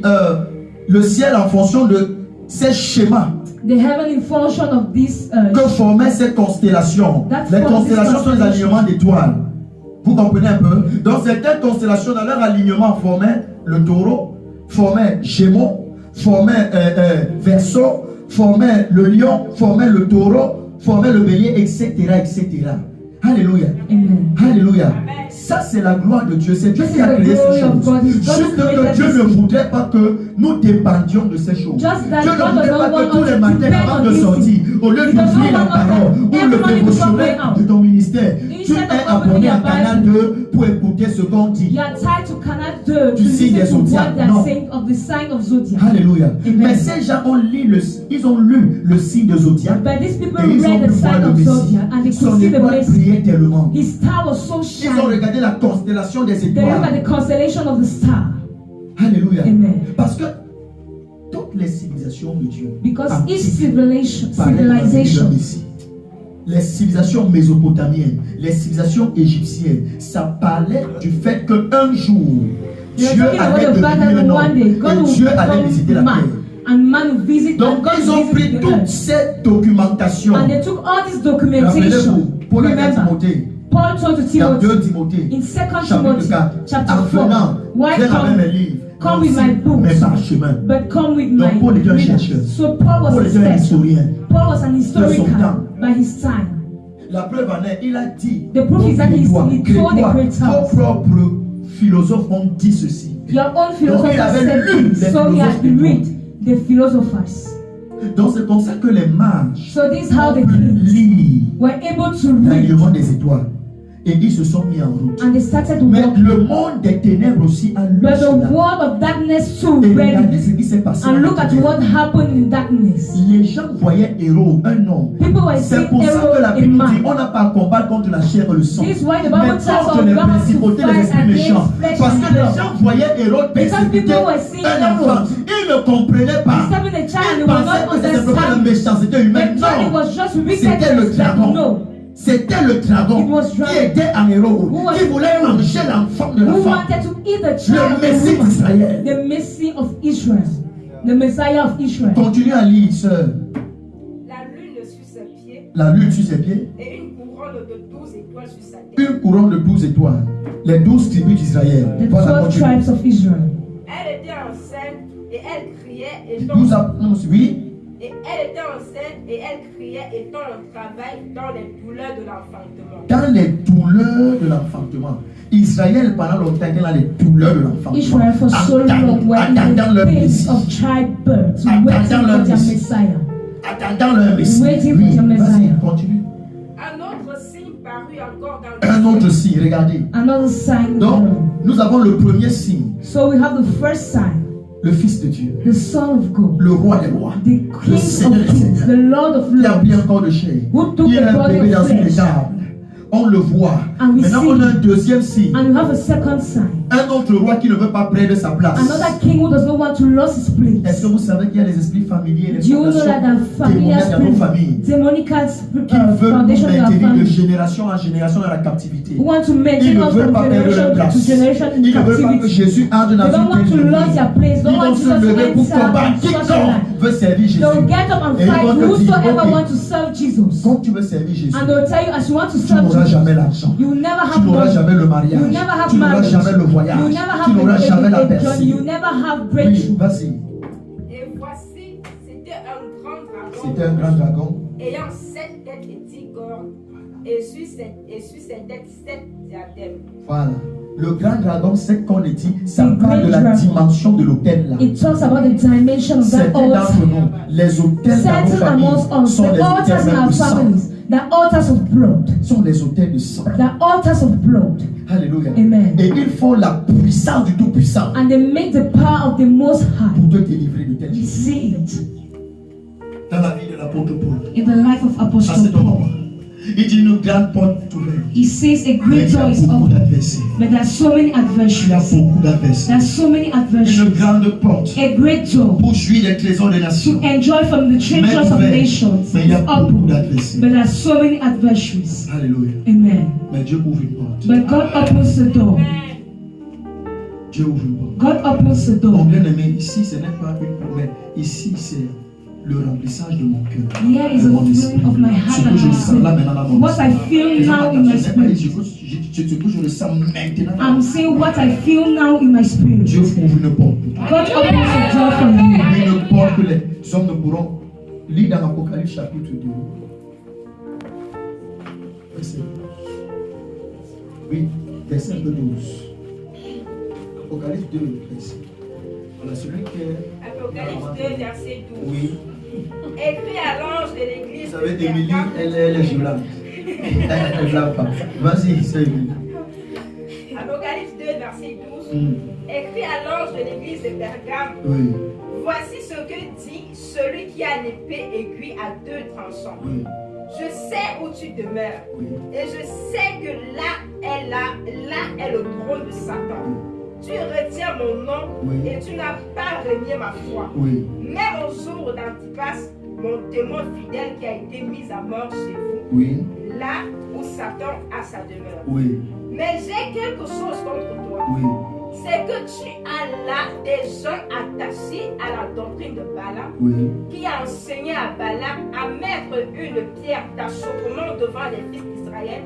le ciel en fonction de ces schémas the heavenly function of this que formaient ces constellations. That's Les what constellations this sont les constellation. alignements d'étoiles. Vous comprenez un peu? Donc certaines constellations dans leur alignement formaient le taureau, formaient Gémeaux, formaient Verseau, formaient le lion, formaient le taureau, formaient le bélier, etc., etc. Alléluia. Amen. Alléluia. Ça, c'est la gloire de Dieu. C'est Dieu This qui is a the créé ces glory of choses. God. It's God who Juste que created Dieu this. ne voudrait pas que nous dépendions de ces choses. Just that Dieu ne God voudrait does pas not que want tous us les to matins, depend avant on de this sortir, thing. au lieu He de does not lire la want us parole ou every le morning before dévotionnel going out. de ton ministère, tu Instead es of abonné opening à your Canal Bible, 2 pour écouter ce qu'on dit. you are tied to Canal 2 to Du signe des listen to zodiacs. what they are Non. saying of the sign of Zodiac. Alléluia. Amen. Mais ces gens ils ont lu le signe de Zodiac. But these people Et ils ont read pu the voir sign le of Messie. Zodiac and they Son could see the étoile Messi. brillait tellement. His star was so Ils ont shining. regardé la constellation des They look at étoiles. the constellation of the star. Alléluia. Amen. Parce que toutes les civilisations de Dieu Because antiques each civilization, parlaient de la venue d'un Messie. Les civilisations mésopotamiennes, les civilisations égyptiennes, ça parlait du fait qu'un jour, they Dieu are talking allait about the fact devenir un that homme one day God et will Dieu allait visiter la become terre. man. And man will visit, Donc and God ils ont will pris visit the toute earth. cette documentation. And they took all this documentation. Rappelez-vous, Paul a dit à Remember, Timothée, Paul told to dans 2 Timothy Timothée, in 2 chapitre Timothy 4, chapter en 4, venant, why viens avec mes come, livres, come with my books, mes parchemins. but come with Donc my Paul était un readers. chercheur. So Paul was Paul a était un special. historien. Paul was an historical temps. by his time. La preuve en est, il a dit, The proof is that he told the Cretians, vos propres philosophes ont dit ceci. your own philosophers il avait said lu this, les so he has philosophes read the philosophers. Donc c'est comme ça que les mages So this is how the ont pu kings lire were able to read, l'alignement des étoiles. Et ils se sont mis en route. and they started Mais walking. le monde des ténèbres aussi a lu But the cela. world of darkness too Et read regardez it. ce qui s'est passé. And dans look les at ténèbres. what happened in darkness. Les gens voyaient héros, un homme. People were C'est seeing pour ça que la arrow in Bible dit mind. on n'a pas à combattre contre la chair et le sang. This is why the Mais Bible tells contre us les God to principautés, les fight esprits méchants. against flesh Parce que and les blood. gens voyaient Hérode persécuter people were seeing un enfant. arrows. Ils ne comprenaient pas. Disturbing the child, Ils they were pensaient not que c'était simplement la understanding. méchanceté They humaine. thought it Non. was just C'était le wickedness. Like, dragon. no. C'était le dragon It was qui dragon. était un héros, Who was qui voulait manger l'enfant de la Who femme. wanted to eat the Le child of Messie the woman? d'Israël. The Messi of Israel. The Messiah of Israel. Continue à lire, sœur. La lune sur ses pieds La lune sur ses pieds. et une couronne de 12 étoiles sur sa tête. Une couronne de 12 étoiles. Les 12 tribus d'Israël. The Voilà, 12 continue. tribes of Israel. Elle était enceinte et elle criait étant, 12 annonces, oui. et elle était enceinte et elle criait étant le travail dans les douleurs de l'enfantement. Dans les douleurs de l'enfantement. Israël, pendant longtemps, était dans les douleurs de l'enfantement. Israel for so long were in Attendant the leur pains Messie. of childbirth, Attendant waiting leur for their Messie. Messiah. Attendant leur Messie. Waiting for Oui, their vas-y, Messiah. continue. Un autre signe parut encore dans Un le autre ciel. signe, regardez. Another sign. Donc, nous avons le premier signe, So we have the first sign, le Fils de Dieu, the Son of God, le Roi des rois, the King Seigneur of des Kings, Seigneurs. the Lord of qui a Lords. pris encore de chair. Who took Il est the un body bébé of dans une flesh. étable. On le voit. And we Maintenant, see. on a un deuxième signe. And we have a second sign. Un autre roi qui ne veut pas prendre sa place. Another king who does not want to lose his Est-ce place. que vous savez qu'il y a des esprits familiers, les Do you know that the familiar démoniaques dans nos spirit, familles demonical qui veulent nous foundation in our maintenir de family, génération en génération dans la captivité? who want to Ils maintain ne us veulent from pas perdre leur generation place. to generation in Ils ne veulent pas que captivity. Jésus entre They dans don't want une to lose their place. Ils Don't vont want se Jesus to lever pour enter combattre. in such a Quiconque life. veut servir Jésus. They'll get up and Et ils fight vont te dire, whosoever ok, want to serve Jesus. quand tu veux servir Jésus, And they'll tell you, as you want to tu serve n'auras Jesus, jamais l'argent. you will never Tu have n'auras money. jamais le mariage. You never have Tu n'auras marriage. jamais le voyage. You never Tu n'auras jamais la have a journey. personne. You never have Oui, breakthrough. vas-y. Et voici, c'était un grand dragon C'était un grand dragon. ayant 7 têtes et 10 cornes, et sur ses têtes 7 diadèmes. Voilà. Le grand dragon, c'est qu'on est dit, ça The parle de great la dragon. dimension de l'autel là. It talks about the dimension of that Certains d'entre altar. nous, les autels dans nos Certain amongst familles us, sont the les altars autels in même our de sang. families, the altars of blood, Sont les autels de sang. the altars of blood, Alléluia. Amen. Et ils font la puissance du Tout-Puissant and they make the power of the Most High. pour te délivrer de telles We choses. see it Dans la vie de l'apôtre Paul, in the life of à Apostle cet moment, Paul. il dit une grande porte ouverte. He says a Mais great il y a door is beaucoup open, d'adversaires. but there are so many Il y a adversaries. beaucoup d'adversaires. There are so many Une adversaries. grande porte A great door pour jouir des trésors des nations. to enjoy from the treasures of nations Mais il y is a beaucoup open, d'adversaires. but there are so many adversaries. Alléluia. Amen. Mais Dieu ouvre une porte. But God opens the door. Dieu ouvre une porte. God opens the Mon door. bien-aimé, ici, ce n'est pas une promesse. Ici, c'est le remplissage de mon cœur. Here is de a mon esprit. feeling of my Ce heart que and je my sens là maintenant dans mon spirit. What I esprit. feel now in my spirit. Ce que je le sens maintenant. I'm saying what I feel now in my spirit. Dieu ouvre une porte pour toi. God opens a door for you. Une porte que les hommes ne pourront lire dans l'Apocalypse chapitre 2. Verset. Oui. verset un peu 12. Apocalypse 2, verset. Voilà, celui qui est... Apocalypse 2, verset 12. Oui. Écrit à l'ange de l'église. Vous savez, Émilie, elle est violente. Elle ne blague pas. Vas-y, c'est Émilie. Apocalypse 2, verset 12. Écrit à l'ange de l'église de Pergame. Oui. Voici ce que dit celui qui a l'épée aiguë à deux tranchants. Oui. Je sais où tu demeures. Oui. Et je sais que là est le trône de Satan. Tu retiens mon nom Oui. et tu n'as pas renié ma foi. Oui. Même au jour d'Antipas, mon témoin fidèle qui a été mis à mort chez vous, Oui. là où Satan a sa demeure. Oui. Mais j'ai quelque chose contre toi. Oui. C'est que tu as là des gens attachés à la doctrine de Balaam, Oui. qui a enseigné à Balaam à mettre une pierre d'achoppement devant les fils d'Israël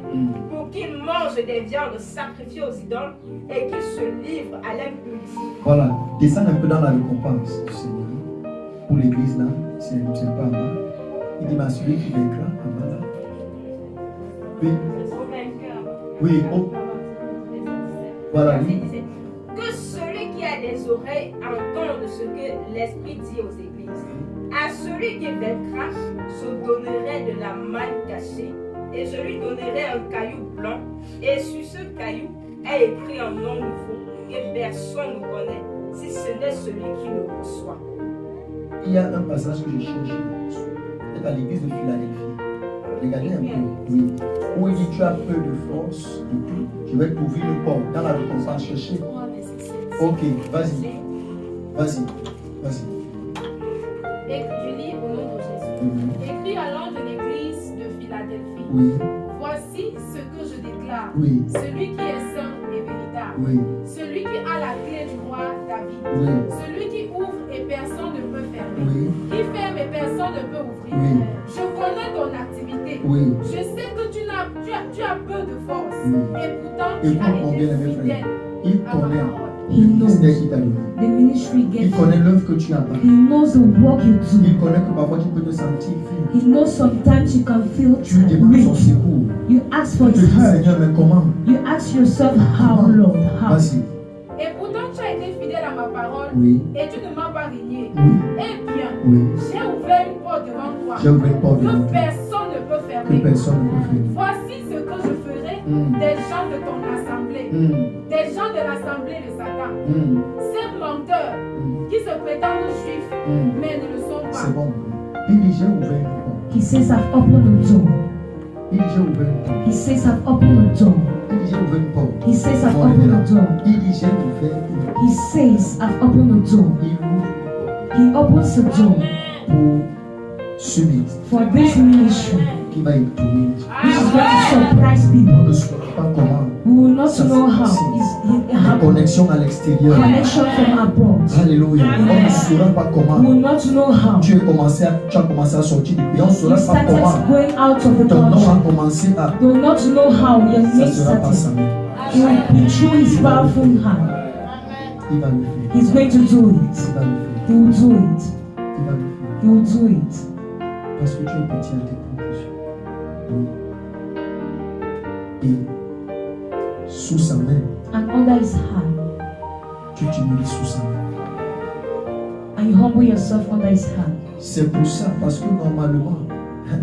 pour qu'ils mangent des viandes sacrifiées aux idoles et qu'ils se livrent à l'impudicité. Voilà. Descends un peu dans la récompense du Seigneur. Pour l'église là, c'est pas en bas. Il dit, celui qui vaincra en bas là. Oui. Oui. Oh. Voilà. Verset 17. Que celui qui a des oreilles entende ce que l'Esprit dit aux églises. À celui qui vaincra, je donnerai de la manne cachée et je lui donnerai un caillou blanc. Et sur ce caillou est écrit un nom nouveau que personne ne connaît, si ce n'est celui qui le reçoit. Il y a un passage que je cherche. C'est à l'église de Philadelphie. Regardez un peu. Oui. Où il dit, tu as peu de force et tout. Je vais t'ouvrir le port. Dans la récompense, cherchez. Ok, vas-y. Vas-y. Vas-y. Et je lis au nom de Jésus. Écrit à l'ange de l'église de Philadelphie. Oui. Voici ce que je déclare. Oui. Celui qui est saint et véritable. Oui. Celui qui a la clé du roi David. Oui. Celui qui ouvre et personne ne peut fermer. Oui. Qui ferme et personne ne peut ouvrir. Oui. Je connais ton activité. Oui. Je sais que tu as peu de force. Oui. Et pourtant Et tu pour as combien été de mes fidèle frères? Il à ma connaît parole. He le knows ministère qu'il t'a donné. the ministry Il gift. connaît l'œuvre que tu as pas. He knows the work you do. Il connaît que parfois tu peux te sentir faible. He knows sometimes you can feel Tu demandes son weak. secours. You ask for Tu his te dis, help. Seigneur, mais comment? You ask yourself, how, Lord, how? Vas-y. Et pourtant tu as été fidèle à ma parole. Oui. Et tu ne m'as pas régné. Oui. Eh bien, Oui. j'ai ouvert une porte devant toi. J'ai ouvert une porte devant Que toi. personne ne peut Que fermer. personne ne peut faire. Voici ce que je ferai des gens de ton assemblée. Des gens de l'assemblée de Satan. Ces menteurs qui se prétendent juifs, mais ne le sont pas. C'est bon. Il dit, j'ai ouvert une porte. He says, I've opened a door. Il dit, j'ai ouvert une porte. He says, I've opened a door. Il dit, j'ai ouvert une porte. He says, I've Bon, il est opened là. a door. Il dit, j'ai ouvert une porte. He says, I've opened a door. Il ouvre une porte He opens a door pour ce ministère for this ministry, qui va étonner. which is going to surprise On people. ne saura pas comment. We will not Ça, know how c'est- it La happened. connexion à l'extérieur. Connection from abroad. Alléluia. On ne saura pas We will comment. not know how. Tu as commencé à sortir du pays. On ne You saura pas started comment. going out of the Ton nom country. a commencé à. You will not know how your Ça name ne sera pas ça. started. It will be through his powerful hand. Il va le faire. He's going to do Il it. va le faire. He will do it. Il va le faire. He will do it. Parce que tu es petit à tes propres yeux. Oui. Et sous sa main, And under his hand. tu t'humilies sous sa main. And you humble yourself under his hand. C'est pour ça, parce que normalement,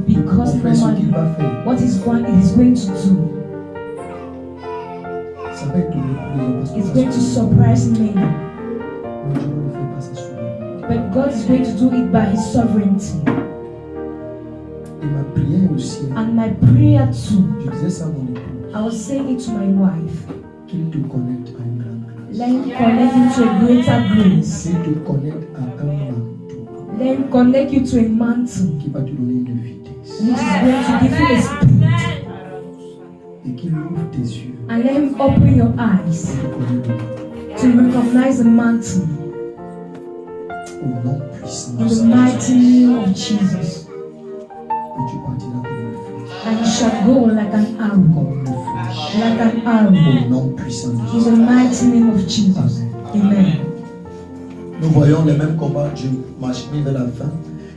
Because on fait ce qu'il normally, va faire. what he's going to do, Ça va étonner tous les gens. Parce que is ça going to se- surprise many. Mais Dieu ne le fait pas, c'est souvent. But God is going to do it by his sovereignty. Et ma prière aussi, And my prayer too, je disais ça à mon épouse, I was saying it to my wife. qu'il te connecte à une grande grâce. Let him connect you to a greater grace. Qu'il te connecte à un manteau Let him connect you to a mantle, qui va te donner une vitesse. which is going to give you a speed. Et qu'il ouvre tes yeux And let him open your eyes pour te connaître le to recognize the mantle au nom puissant in du the Seigneur. mighty name of Jesus. Et tu partiras comme une flèche. And you shall go like an arrow, Comme une flèche. like an arrow, Au nom puissant du in the Seigneur. mighty name of Jesus. Amen. Nous voyons les mêmes combats. Je m'achemine vers la fin.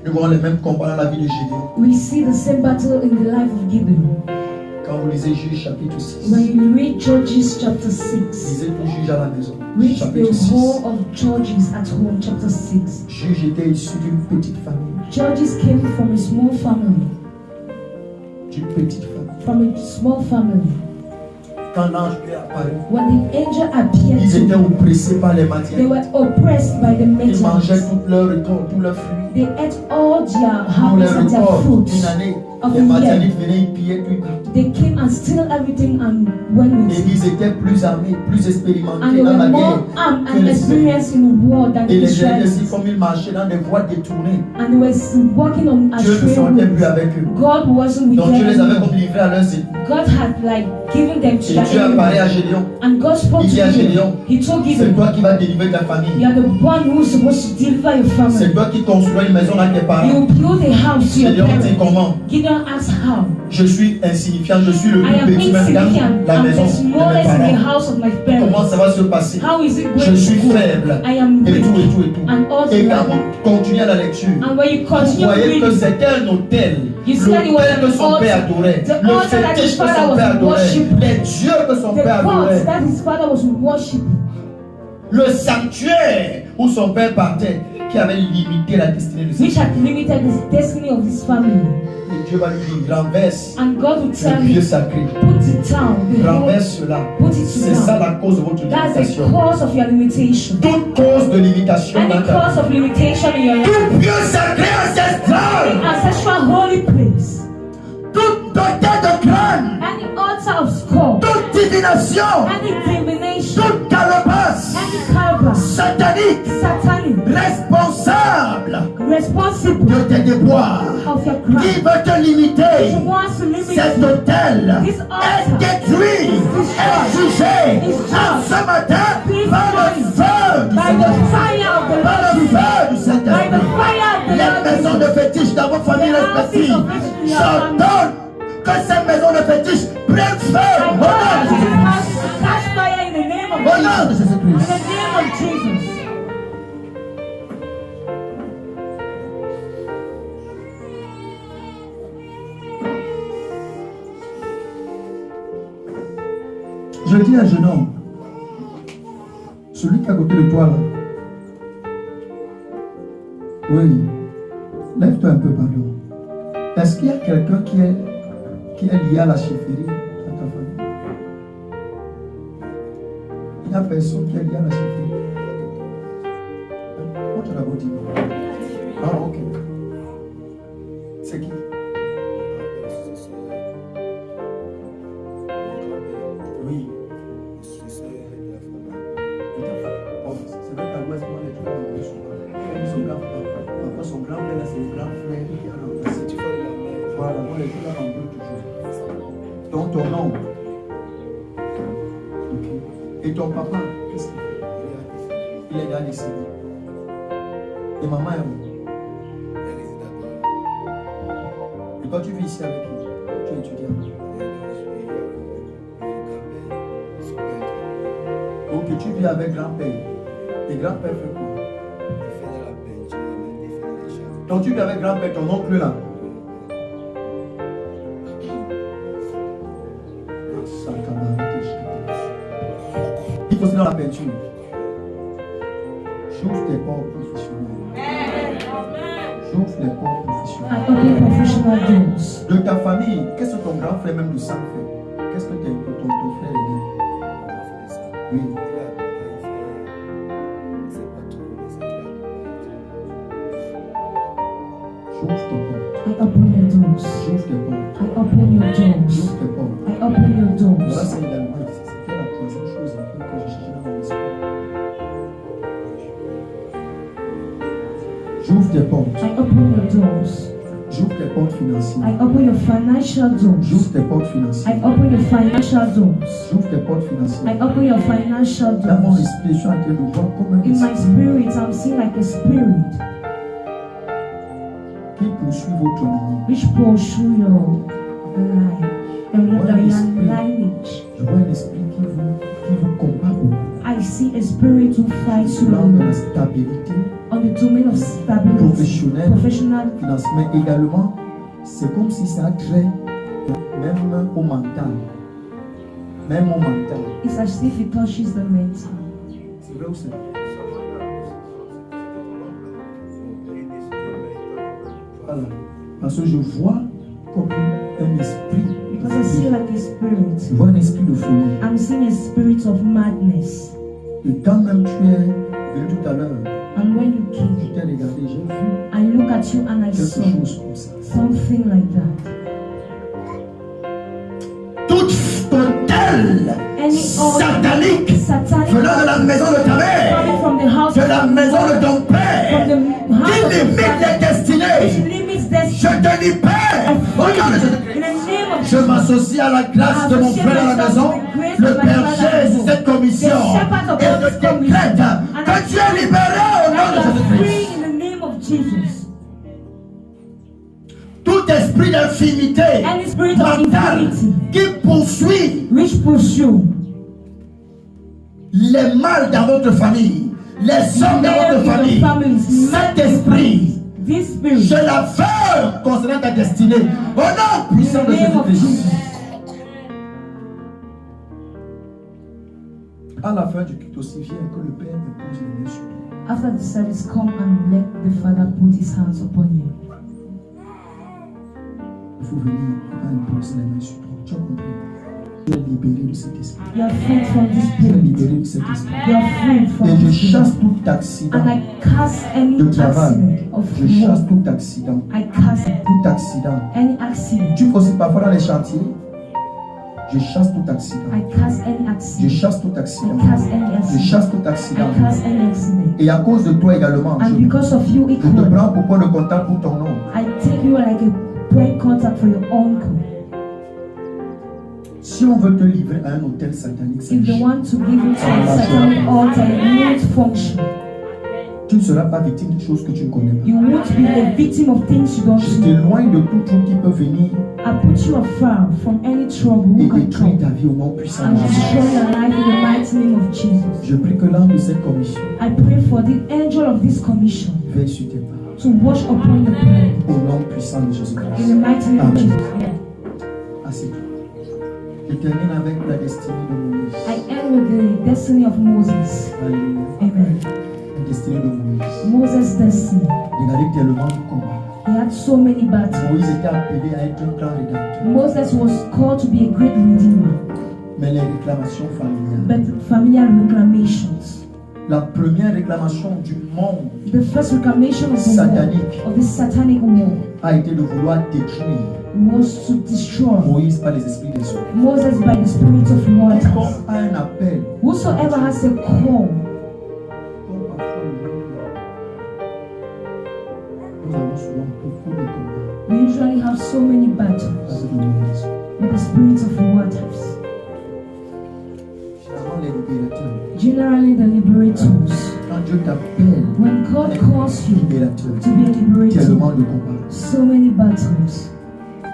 Nous voyons les mêmes combats dans la vie de Gédéon. We see the same battle in the life of Gideon. Quand vous lisez Juge chapitre 6, When you read Judges chapter 6, lisez tout Juge à la maison. read Chapitre the 6. whole of Judges at home, chapter 6. Juge était issu d'une petite famille. Judges came from a small family. D'une petite famille. From a small family. Quand l'ange lui est apparu, When the angel appeared ils to étaient them, oppressés par les they Madianites. were oppressed by the Ils mangeaient Midianites. tout leur récolte, tout leur fruit. They ate all their Pour les harvest and their récoltes, fruits une année, of les the year. Madianites venaient, ils pillaient tout. They came and stole everything and went with Et it. ils étaient plus armés, plus And expérimentés they dans were la more guerre. armed que and les experienced in war than the Et les Israélites aussi, Israelites. comme ils marchaient dans des voies détournées, And they were walking on a Dieu ne straight sortait plus way. avec eux. God wasn't with Donc Dieu les them avait anymore. comme livrés à leurs ennemis. God had like given them to Et their Dieu apparaît à enemy. Gédéon. And God spoke Il to dit à Gédéon, him. He told c'est Gideon, toi qui vas délivrer ta famille. you are the one who is supposed to deliver your family. C'est toi qui construis une maison à tes parents. You build a house to your Gédéon dit parents. comment? Gideon asked how. Je suis insignifiant, je suis le I plus am petit même dans insignificant. la I'm maison the de mes smallest in the parents. house of my Comment parents. ça va se passer? How is it Je going suis to go? faible. I am Et weak. tout, et tout, et tout. And all Et the quand like. vous continuez la lecture, And when you vous continue voyez que reading, c'était un hôtel. You see that it was L'autel que an son père altar. adorait. The Le altar that fétiche his que father son was père adorait. worshiping. Les dieux que son the père gods adorait. that his father was worshiping. Le sanctuaire où son père partait, qui avait limité la destinée de ses Which had limited the destiny of his family. Et Dieu va lui dire, renverse And God would tell le lieu him, sacré. put it down. The whole, Renverse cela. put it C'est ça down. la cause de votre That's the limitation. cause of your limitation. Toute cause de limitation Any dans ta cause of limitation in your life. tout lieu sacré ancestral, Ancestral holy place. toute dotée de crâne, Any altar of skull. toute divination, Any divination. toute calebasse Any cobra. satanique, Satanic. responsable Responsible de tes déboires, of your qui crime. veut te limiter. Who wants to limit Cet you. hôtel This est altar détruit, est jugé en ce matin par le feu du by the Seigneur. fire of the Par le Lord. feu du By the Saint-Esprit. fire of the Les Lord. maisons de fétiche dans vos familles respectives, j'ordonne que ces maisons de fétiche prennent feu My au God, nom de this Jésus. house catch fire in the name of Au nom de Jesus. In Jésus-Christ. the name of Jesus. Je dis à un jeune homme, celui qui est à côté de toi là, oui, lève-toi un peu, pardon. Est-ce qu'il y a quelqu'un qui est lié à la chefferie dans ta famille? Il n'y a personne qui est lié à la chefferie. Moi, tu l'as dit. Ah, ok. C'est qui? Oui. Bon, c'est vrai qu'à l'ouest, moi, les gens ne sont pas. Parfois, son grand-père, là, c'est le grand frère qui a remplacé. Voilà, moi, les gens là, on veut toujours. Donc, ton nom. Ok. Et ton papa, qu'est-ce qu'il fait? Il est déjà décédé. Et maman est où? Et toi, tu vis ici avec qui? Tu es étudiant. Ok, tu vis avec grand-père. Et grand-père fait quoi? Donc tu vis avec grand-père, ton oncle là. Il faut se dans la peinture. J'ouvre tes portes professionnelles. J'ouvre les portes I professionnelles. open professional doors. De ta famille, qu'est-ce que ton grand frère même de sang fait? Qu'est-ce que ton frère est dit? Oui. J'ouvre tes portes. I open your doors. J'ouvre tes portes. I open your doors. J'ouvre tes portes. I open your Voilà, doors. c'est également, c'était la troisième chose un peu que j'ai cherché dans mon esprit. J'ouvre tes portes. I open your doors. J'ouvre tes portes I financières. open your financial doors. J'ouvre tes portes I financières. open your financial doors. J'ouvre tes portes I financières. open your financial Dans mon doors. esprit, je suis en train de voir comme un In my esprit spirit, I'm seeing like a spirit qui poursuit votre lignée. which pursue your lineage. Je vois un esprit qui vous combat beaucoup. I see a spirit who fights Sur l'angle de la you stabilité on the domain of stability, professionnelle, professional. financière, mais également, c'est comme si ça a trait Même au mental. Même au mental. It's as if it touches the mental. C'est vrai ou c'est vrai? Voilà. Parce que je vois comme un esprit. Because I see like a spirit. Je vois un esprit de folie. I'm seeing a spirit of madness. Et quand même tu es venu tout à l'heure, And when you je came, t'ai regardé, j'ai vu I look at you and I quelque saw chose comme ça. something like that. Toute totale Any satanique satanic venant de la maison de ta mère, coming from the house de la maison de ton from père, the house qui of the limite les Father, which destinées. limits Je destiny. te dis, Père, regarde, In the name of je m'associe à la grâce de mon frère à la maison, le berger de cette commission, et je décrète que tu es libéré au nom de you are Jésus-Christ. free in the name of Jesus. Tout esprit d'infimité Any spirit of mentale infirmity qui poursuit which pursue les mâles dans votre famille, les hommes dans votre famille, cet esprit, this spirit, je l'aveugle concernant ta destinée, au nom puissant in de the name of Jésus-Christ. Jesus. À la fin du culte aussi, viens que le Père me pose les mains sur toi. After the service, come and let the Father put his hands upon you. Il faut venir, il va me poser les mains sur toi. Tu as compris? Tu es libéré de cet esprit. You are free from this Tu es spirit. libéré de cet esprit. You are free from Et je this chasse spirit. tout accident And I cast any de travail. accident of Je chasse war. tout accident. I cast Tout accident. any accident. Tu fais aussi parfois dans les chantiers. Je chasse tout accident. I cast any Je accident. chasse tout accident. I cast any Je accident. chasse tout accident. I cast any accident. Et à cause de toi également, And because of you je te equally, prends pour point de contact pour ton nom. I take you like a point contact for your uncle. Si on veut te livrer à un hôtel satanique, c'est If they chiant. want to give you to a satanic altar, it won't function. Tu ne seras pas victime de choses que tu ne connais pas. You won't be a victim of things you don't Je know. t'éloigne de tout truc qui peut venir I put you afar from any trouble et who can détruire come ta vie au nom puissant and de Jésus. destroy your life in the mighty name of Jesus. Je prie que l'âme de cette commission I pray for the angel of this commission veille sur tes pas. to wash upon the prayer Au nom puissant de in Jésus-Christ. the mighty name of Amen. Jesus. Assieds-toi. Je termine avec la destinée de Moïse. I end with the destiny of Moses. Alléluia. Amen. La destinée de Moïse. Moses' destiny. Regardez tellement de combats. He had so many battles. Moïse était appelé à être un grand rédacteur. Moses was called to be a great redeemer, Mais les réclamations familiales. but familiar reclamations. La première réclamation du monde The first reclamation of the satanique war, of the satanic war, a été de vouloir détruire was to destroy Moïse par les esprits des hommes. Moses by the spirit of waters. Comme à un appel, Whosoever has a call, comme parfois le monde, nous avons souvent beaucoup de combats we usually have so many battles avec le monde des hommes. with the spirits of waters. Généralement, les libérateurs, Generally, the liberators. quand Dieu t'appelle, When God calls you libérateur, to be a liberator, tellement de combats, so many battles,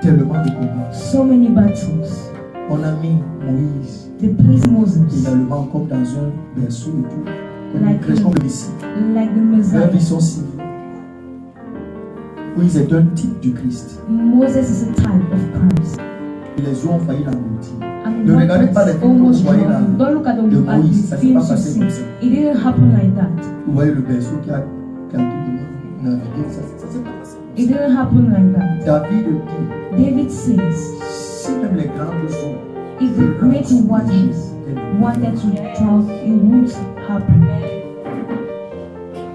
tellement de combats. so many battles. On a mis Moïse They placed Moses également comme dans un berceau et tout, comme une Like crèche, comme le Messie. like the Leur Messiah. vie sont civils. Moïse est un type du Christ. Moses is a type of Christ. Et les eaux ont failli l'engloutir. And Ne regardez pas les God films que vous almost voyez là drowned. Don't look at de the at Moïse, the ça ne s'est pas films you passé see. comme ça. It didn't happen like that. Vous voyez le berceau qui a tout navigué, ça s'est pas passé comme It ça. didn't happen like that. David dit, David says, si même les grandes eaux, if the great waters wanted to drown, it would happen.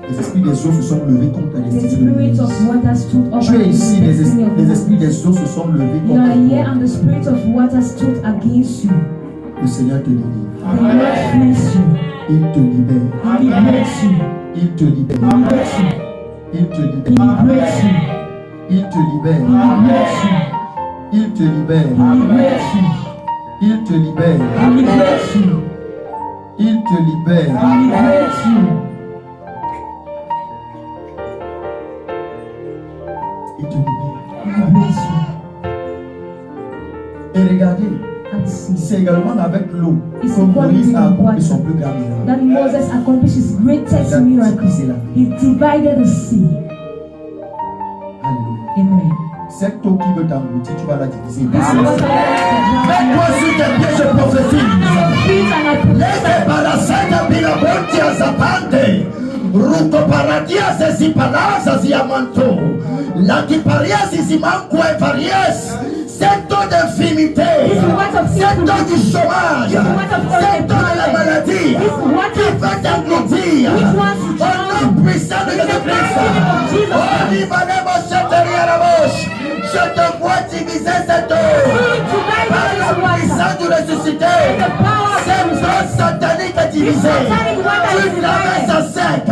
les esprits des eaux se sont levés contre la The destinée de spirit Moïse. of water stood up Tu es against ici, the destiny of les Moses. esprits des eaux se sont levés You are contre here toi. and the spirit of water stood against you. Le Seigneur te délivre. The Lord frees you. Il te libère. He liberates you. Il te libère. He liberates you. Il te He libère. liberates you. Il te libère. He liberates you. Il te libère. He liberates you. Il te libère. He liberates you. Il te libère. He liberates you. Il te libère. He liberates you. Et regardez, And see c'est également avec l'eau It's que Moïse equally a in accompli water. son plus grand miracle. that Moses accomplished his Il greatest a miracle. divisé la mer. He divided the sea. Alléluia. Amen. Cette eau qui veut t'engloutir, tu vas la diviser. This water will be Mets-toi sur tes pieds, je prophétise. Lege parasata bila bontia zapante. Ruko paradia zezipalaza ziamanto. La kiparia zizimankwe paries. Cette eau d'infimité, cette eau du chômage, cette eau de la maladie, qui va t'engloutir. Au nom puissant de Jésus-Christ. Oh, Libanemo Cheteria la bouche. Je te vois diviser cette eau. Par la puissance du ressuscité. Cette eau satanique est divisée. Tu traverses à sec.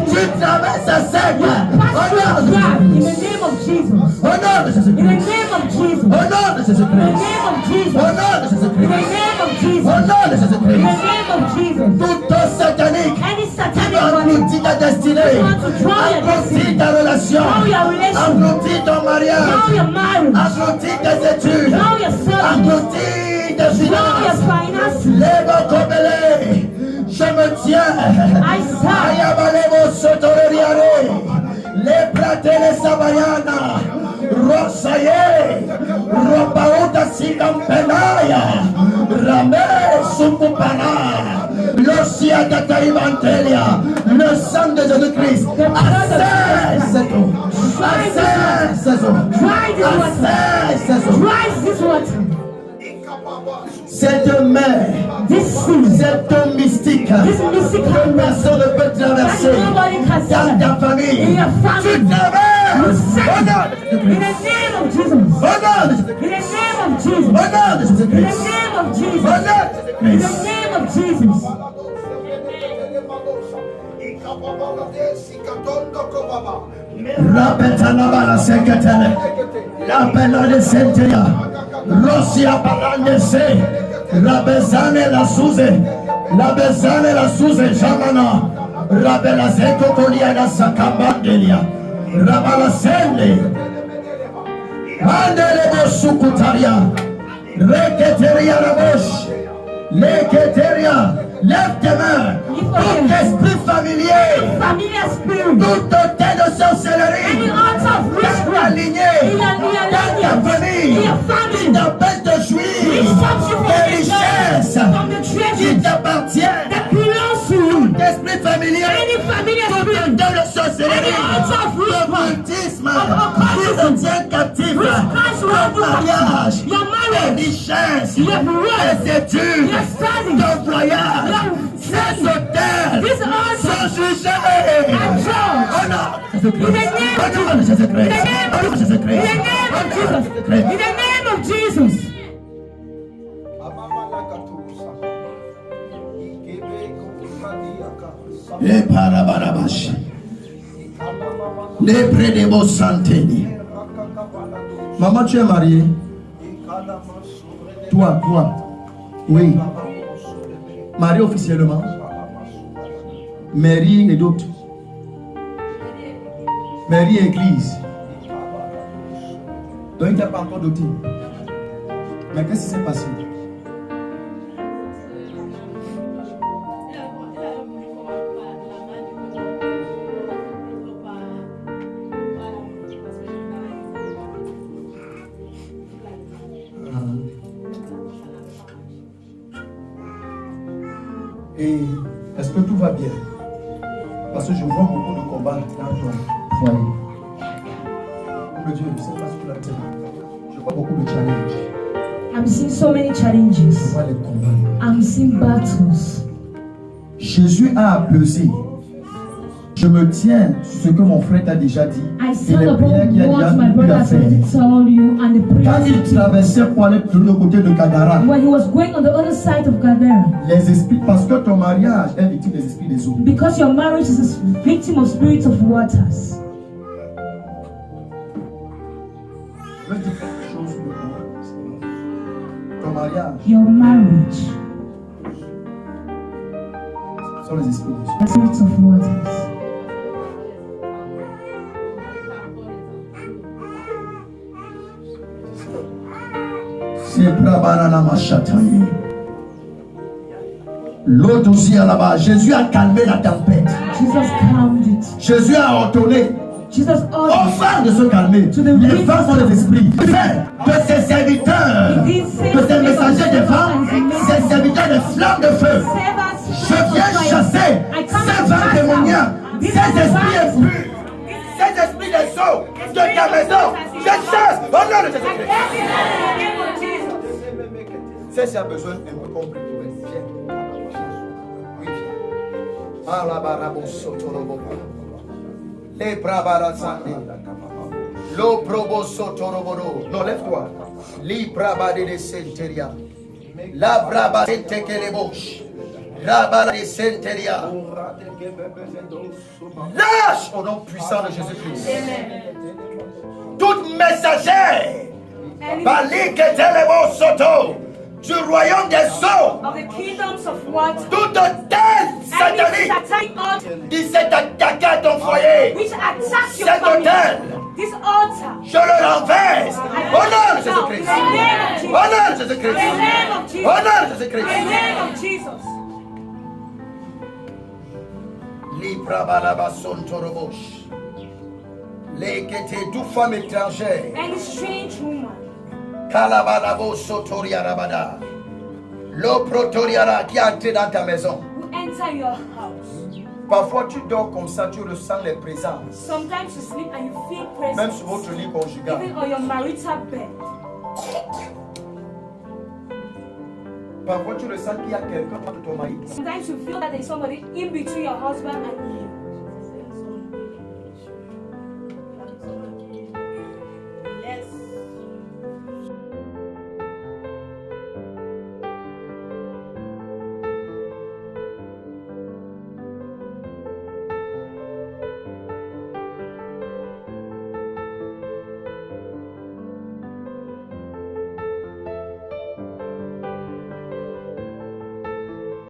Tu traverses à sec. Au nom de Jésus-Christ. Au nom de Jésus-Christ. Au nom de Jésus-Christ. Au nom de Jésus-Christ. Toute eau satanique qui va engloutir ta destinée, engloutir ta relation, engloutir ton mariage, engloutir tes études, engloutir tes finances. Lève Kobele, je me tiens. Ayabalemo Sotoreriare, les prates, les sabayana. Rosaye, Robaouta Sikampenaya, Rame Sukupana, l'Osia Kataimantelia, le sang de Jésus-Christ. Assez cette eau, assez cette eau, assez cette eau. Cette mer, cette eau mystique, que personne ne peut traverser dans ta famille. Tu traverses. In the name of Jesus. In the name of Jesus. In the name of Jesus. In the name of Jesus. Rabetanabala seketele, la pena de senteya, Rosia parandese, Rabezane la suze, Rabezane la suze, Jamana, Rabela zeko koliana sakambandelia, Rabala sende, Andele bosukutaria, Reketeria la boche, Leketeria. Lève tes mains, tout esprit familier, toute tête de sorcellerie, aligné dans ta famille, qui t'empêche de jouir des richesses qui t'appartiennent, tout esprit familier, toute tête de sorcellerie, l'occultisme, qui te tient captif, ton mariage, tes richesses, tes études, ton voyage. Ces hôtels sont jugés. Oh non! In the name of Jesus. In the name of Jesus. Les parabarabash. Les prédémos santeni. Maman, tu es mariée? Toi. Oui. Marié officiellement, mairie et d'autres. Mairie et église. Donc il n'y a pas encore doté. Mais qu'est-ce qui s'est passé? Et est-ce que tout va bien? Parce que je vois beaucoup de combats dans ton foyer. Oh Dieu, je ne sais pas ce que tu as dit. Je vois beaucoup de challenges. I'm seeing so many Je challenges. vois les combats. I'm seeing battles. Jésus a pesé. Je me tiens sur ce que mon frère t'a déjà dit. I Et stand les upon prières qu'il a what déjà my eu brother à has faire. already told you and the Quand prayers il he did. traversait pour aller de l'autre côté de Gadara, When he was going on the other side of Gadara, les esprits, parce que ton mariage est victime des esprits des eaux. because your marriage is a victim of spirits of waters. Je veux dire quelque chose sur le coup. Ton mariage Your marriage, sont les esprits des eaux. the spirits of waters. C'est Brabanana Machataye. L'autre aussi à là-bas. Jésus a calmé la tempête. Jesus calmed it. Jésus a ordonné Jesus aux ordered femmes de se calmer. Les femmes sont les esprits. Que ces serviteurs, que ces messagers des femmes, ces serviteurs de flammes de feu, je viens chasser ces vents démoniaques, ces esprits impurs, ces esprits des eaux de ta maison. Je chasse au nom de Jésus-Christ. Si tu as besoin un peu compris, viens. Oui, viens. Les brabarasandi. Lo probo sotoroboro. Non, lève-toi. Li brabade de senteria. La braba sentekelebosh. Rabala de senteria. Lâche au nom puissant de Jésus-Christ. Toute messagère. Balike telebo soto. Du royaume des eaux. Of the kingdoms of water. Toute telle satanique. Qui s'est attaqué à ton foyer. Which attacks your Cet family. autel. This altar. Je le renverse. Au nom de Jésus-Christ. Au nom de Jésus-Christ. In the name of Jesus. Au nom de In Jésus-Christ. the name of Jesus. Librabalaba sontorobosh. Lekete toute femme étrangère. Any strange woman. Kalabalabo sotoriarabada. Lo protoriara qui est entré dans ta maison. Who enter your house. Parfois tu dors comme ça, tu ressens les présences. Sometimes you sleep and you feel Même presence. sur votre lit conjugal. Even on your marital bed. Parfois tu ressens qu'il y a quelqu'un entre ton mari. Sometimes you feel that there is somebody in between your husband and you.